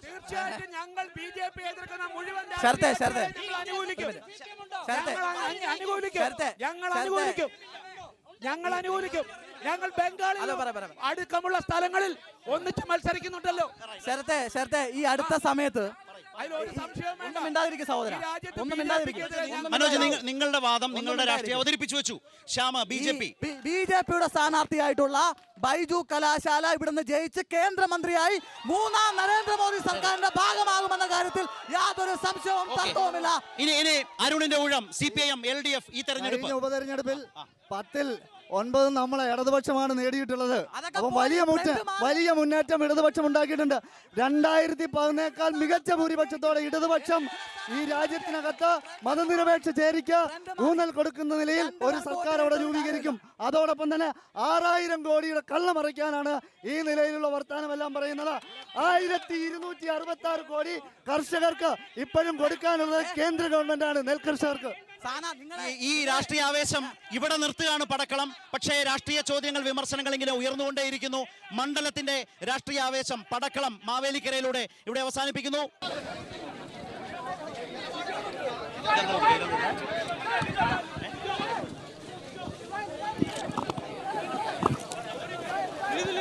തീർച്ചയായിട്ടും ഞങ്ങൾ ബിജെപി എതിർക്കുന്ന മുഴുവൻ ഞങ്ങൾ അനുകൂലിക്കും. ഞങ്ങൾ ബംഗാളിൽ അടുക്കമുള്ള സ്ഥലങ്ങളിൽ ഒന്നിച്ച് മത്സരിക്കുന്നുണ്ടല്ലോ. ഈ അടുത്ത സമയത്ത് മനോജ്, നിങ്ങളുടെ വാദം, നിങ്ങളുടെ രാഷ്ട്രീയം അവതരിപ്പിച്ചു വെച്ചു. ശ്യാമ, ബിജെപിയുടെ സ്ഥാനാർത്ഥിയായിട്ടുള്ള ബൈജു കലാശാല ഇവിടുന്ന് ജയിച്ച് കേന്ദ്രമന്ത്രിയായി 3ാം നരേന്ദ്രമോദി സർക്കാരിന്റെ ഭാഗമാകുമെന്ന കാര്യത്തിൽ യാതൊരു സംശയവും തർക്കവുമില്ല. ഇനി അരുണിന്റെ ഊഴം CPIM LDF ഈ തെരഞ്ഞെടുപ്പ് ഉപതെരഞ്ഞെടുപ്പിൽ 10-ൽ 9 നമ്മളെ ഇടതുപക്ഷമാണ് നേടിയിട്ടുള്ളത്. അപ്പം വലിയ മുന്നേറ്റം ഇടതുപക്ഷം ഉണ്ടാക്കിയിട്ടുണ്ട്. 2011 മികച്ച ഭൂരിപക്ഷത്തോടെ ഇടതുപക്ഷം ഈ രാജ്യത്തിനകത്ത് മതനിരപേക്ഷ ചേരിക്ക് ഊന്നൽ കൊടുക്കുന്ന നിലയിൽ ഒരു സർക്കാർ അവിടെ രൂപീകരിക്കും. അതോടൊപ്പം തന്നെ 6000 കോടിയുടെ കള്ളമറിക്കാനാണ് ഈ നിലയിലുള്ള വർത്തമാനമെല്ലാം പറയുന്നത്. 1266 കോടി കർഷകർക്ക് ഇപ്പോഴും കൊടുക്കാനുള്ളത് കേന്ദ്ര ഗവൺമെന്റാണ്, നെൽകർഷകർക്ക്. ഈ രാഷ്ട്രീയ ആവേശം ഇവിടെ നിർത്തുകയാണ് പടക്കളം. പക്ഷേ രാഷ്ട്രീയ ചോദ്യങ്ങൾ, വിമർശനങ്ങൾ ഇങ്ങനെ ഉയർന്നുകൊണ്ടേയിരിക്കുന്നു. മണ്ഡലത്തിന്റെ രാഷ്ട്രീയ ആവേശം പടക്കളം മാവേലിക്കരയിലൂടെ ഇവിടെ അവസാനിപ്പിക്കുന്നു. ഇതിൽ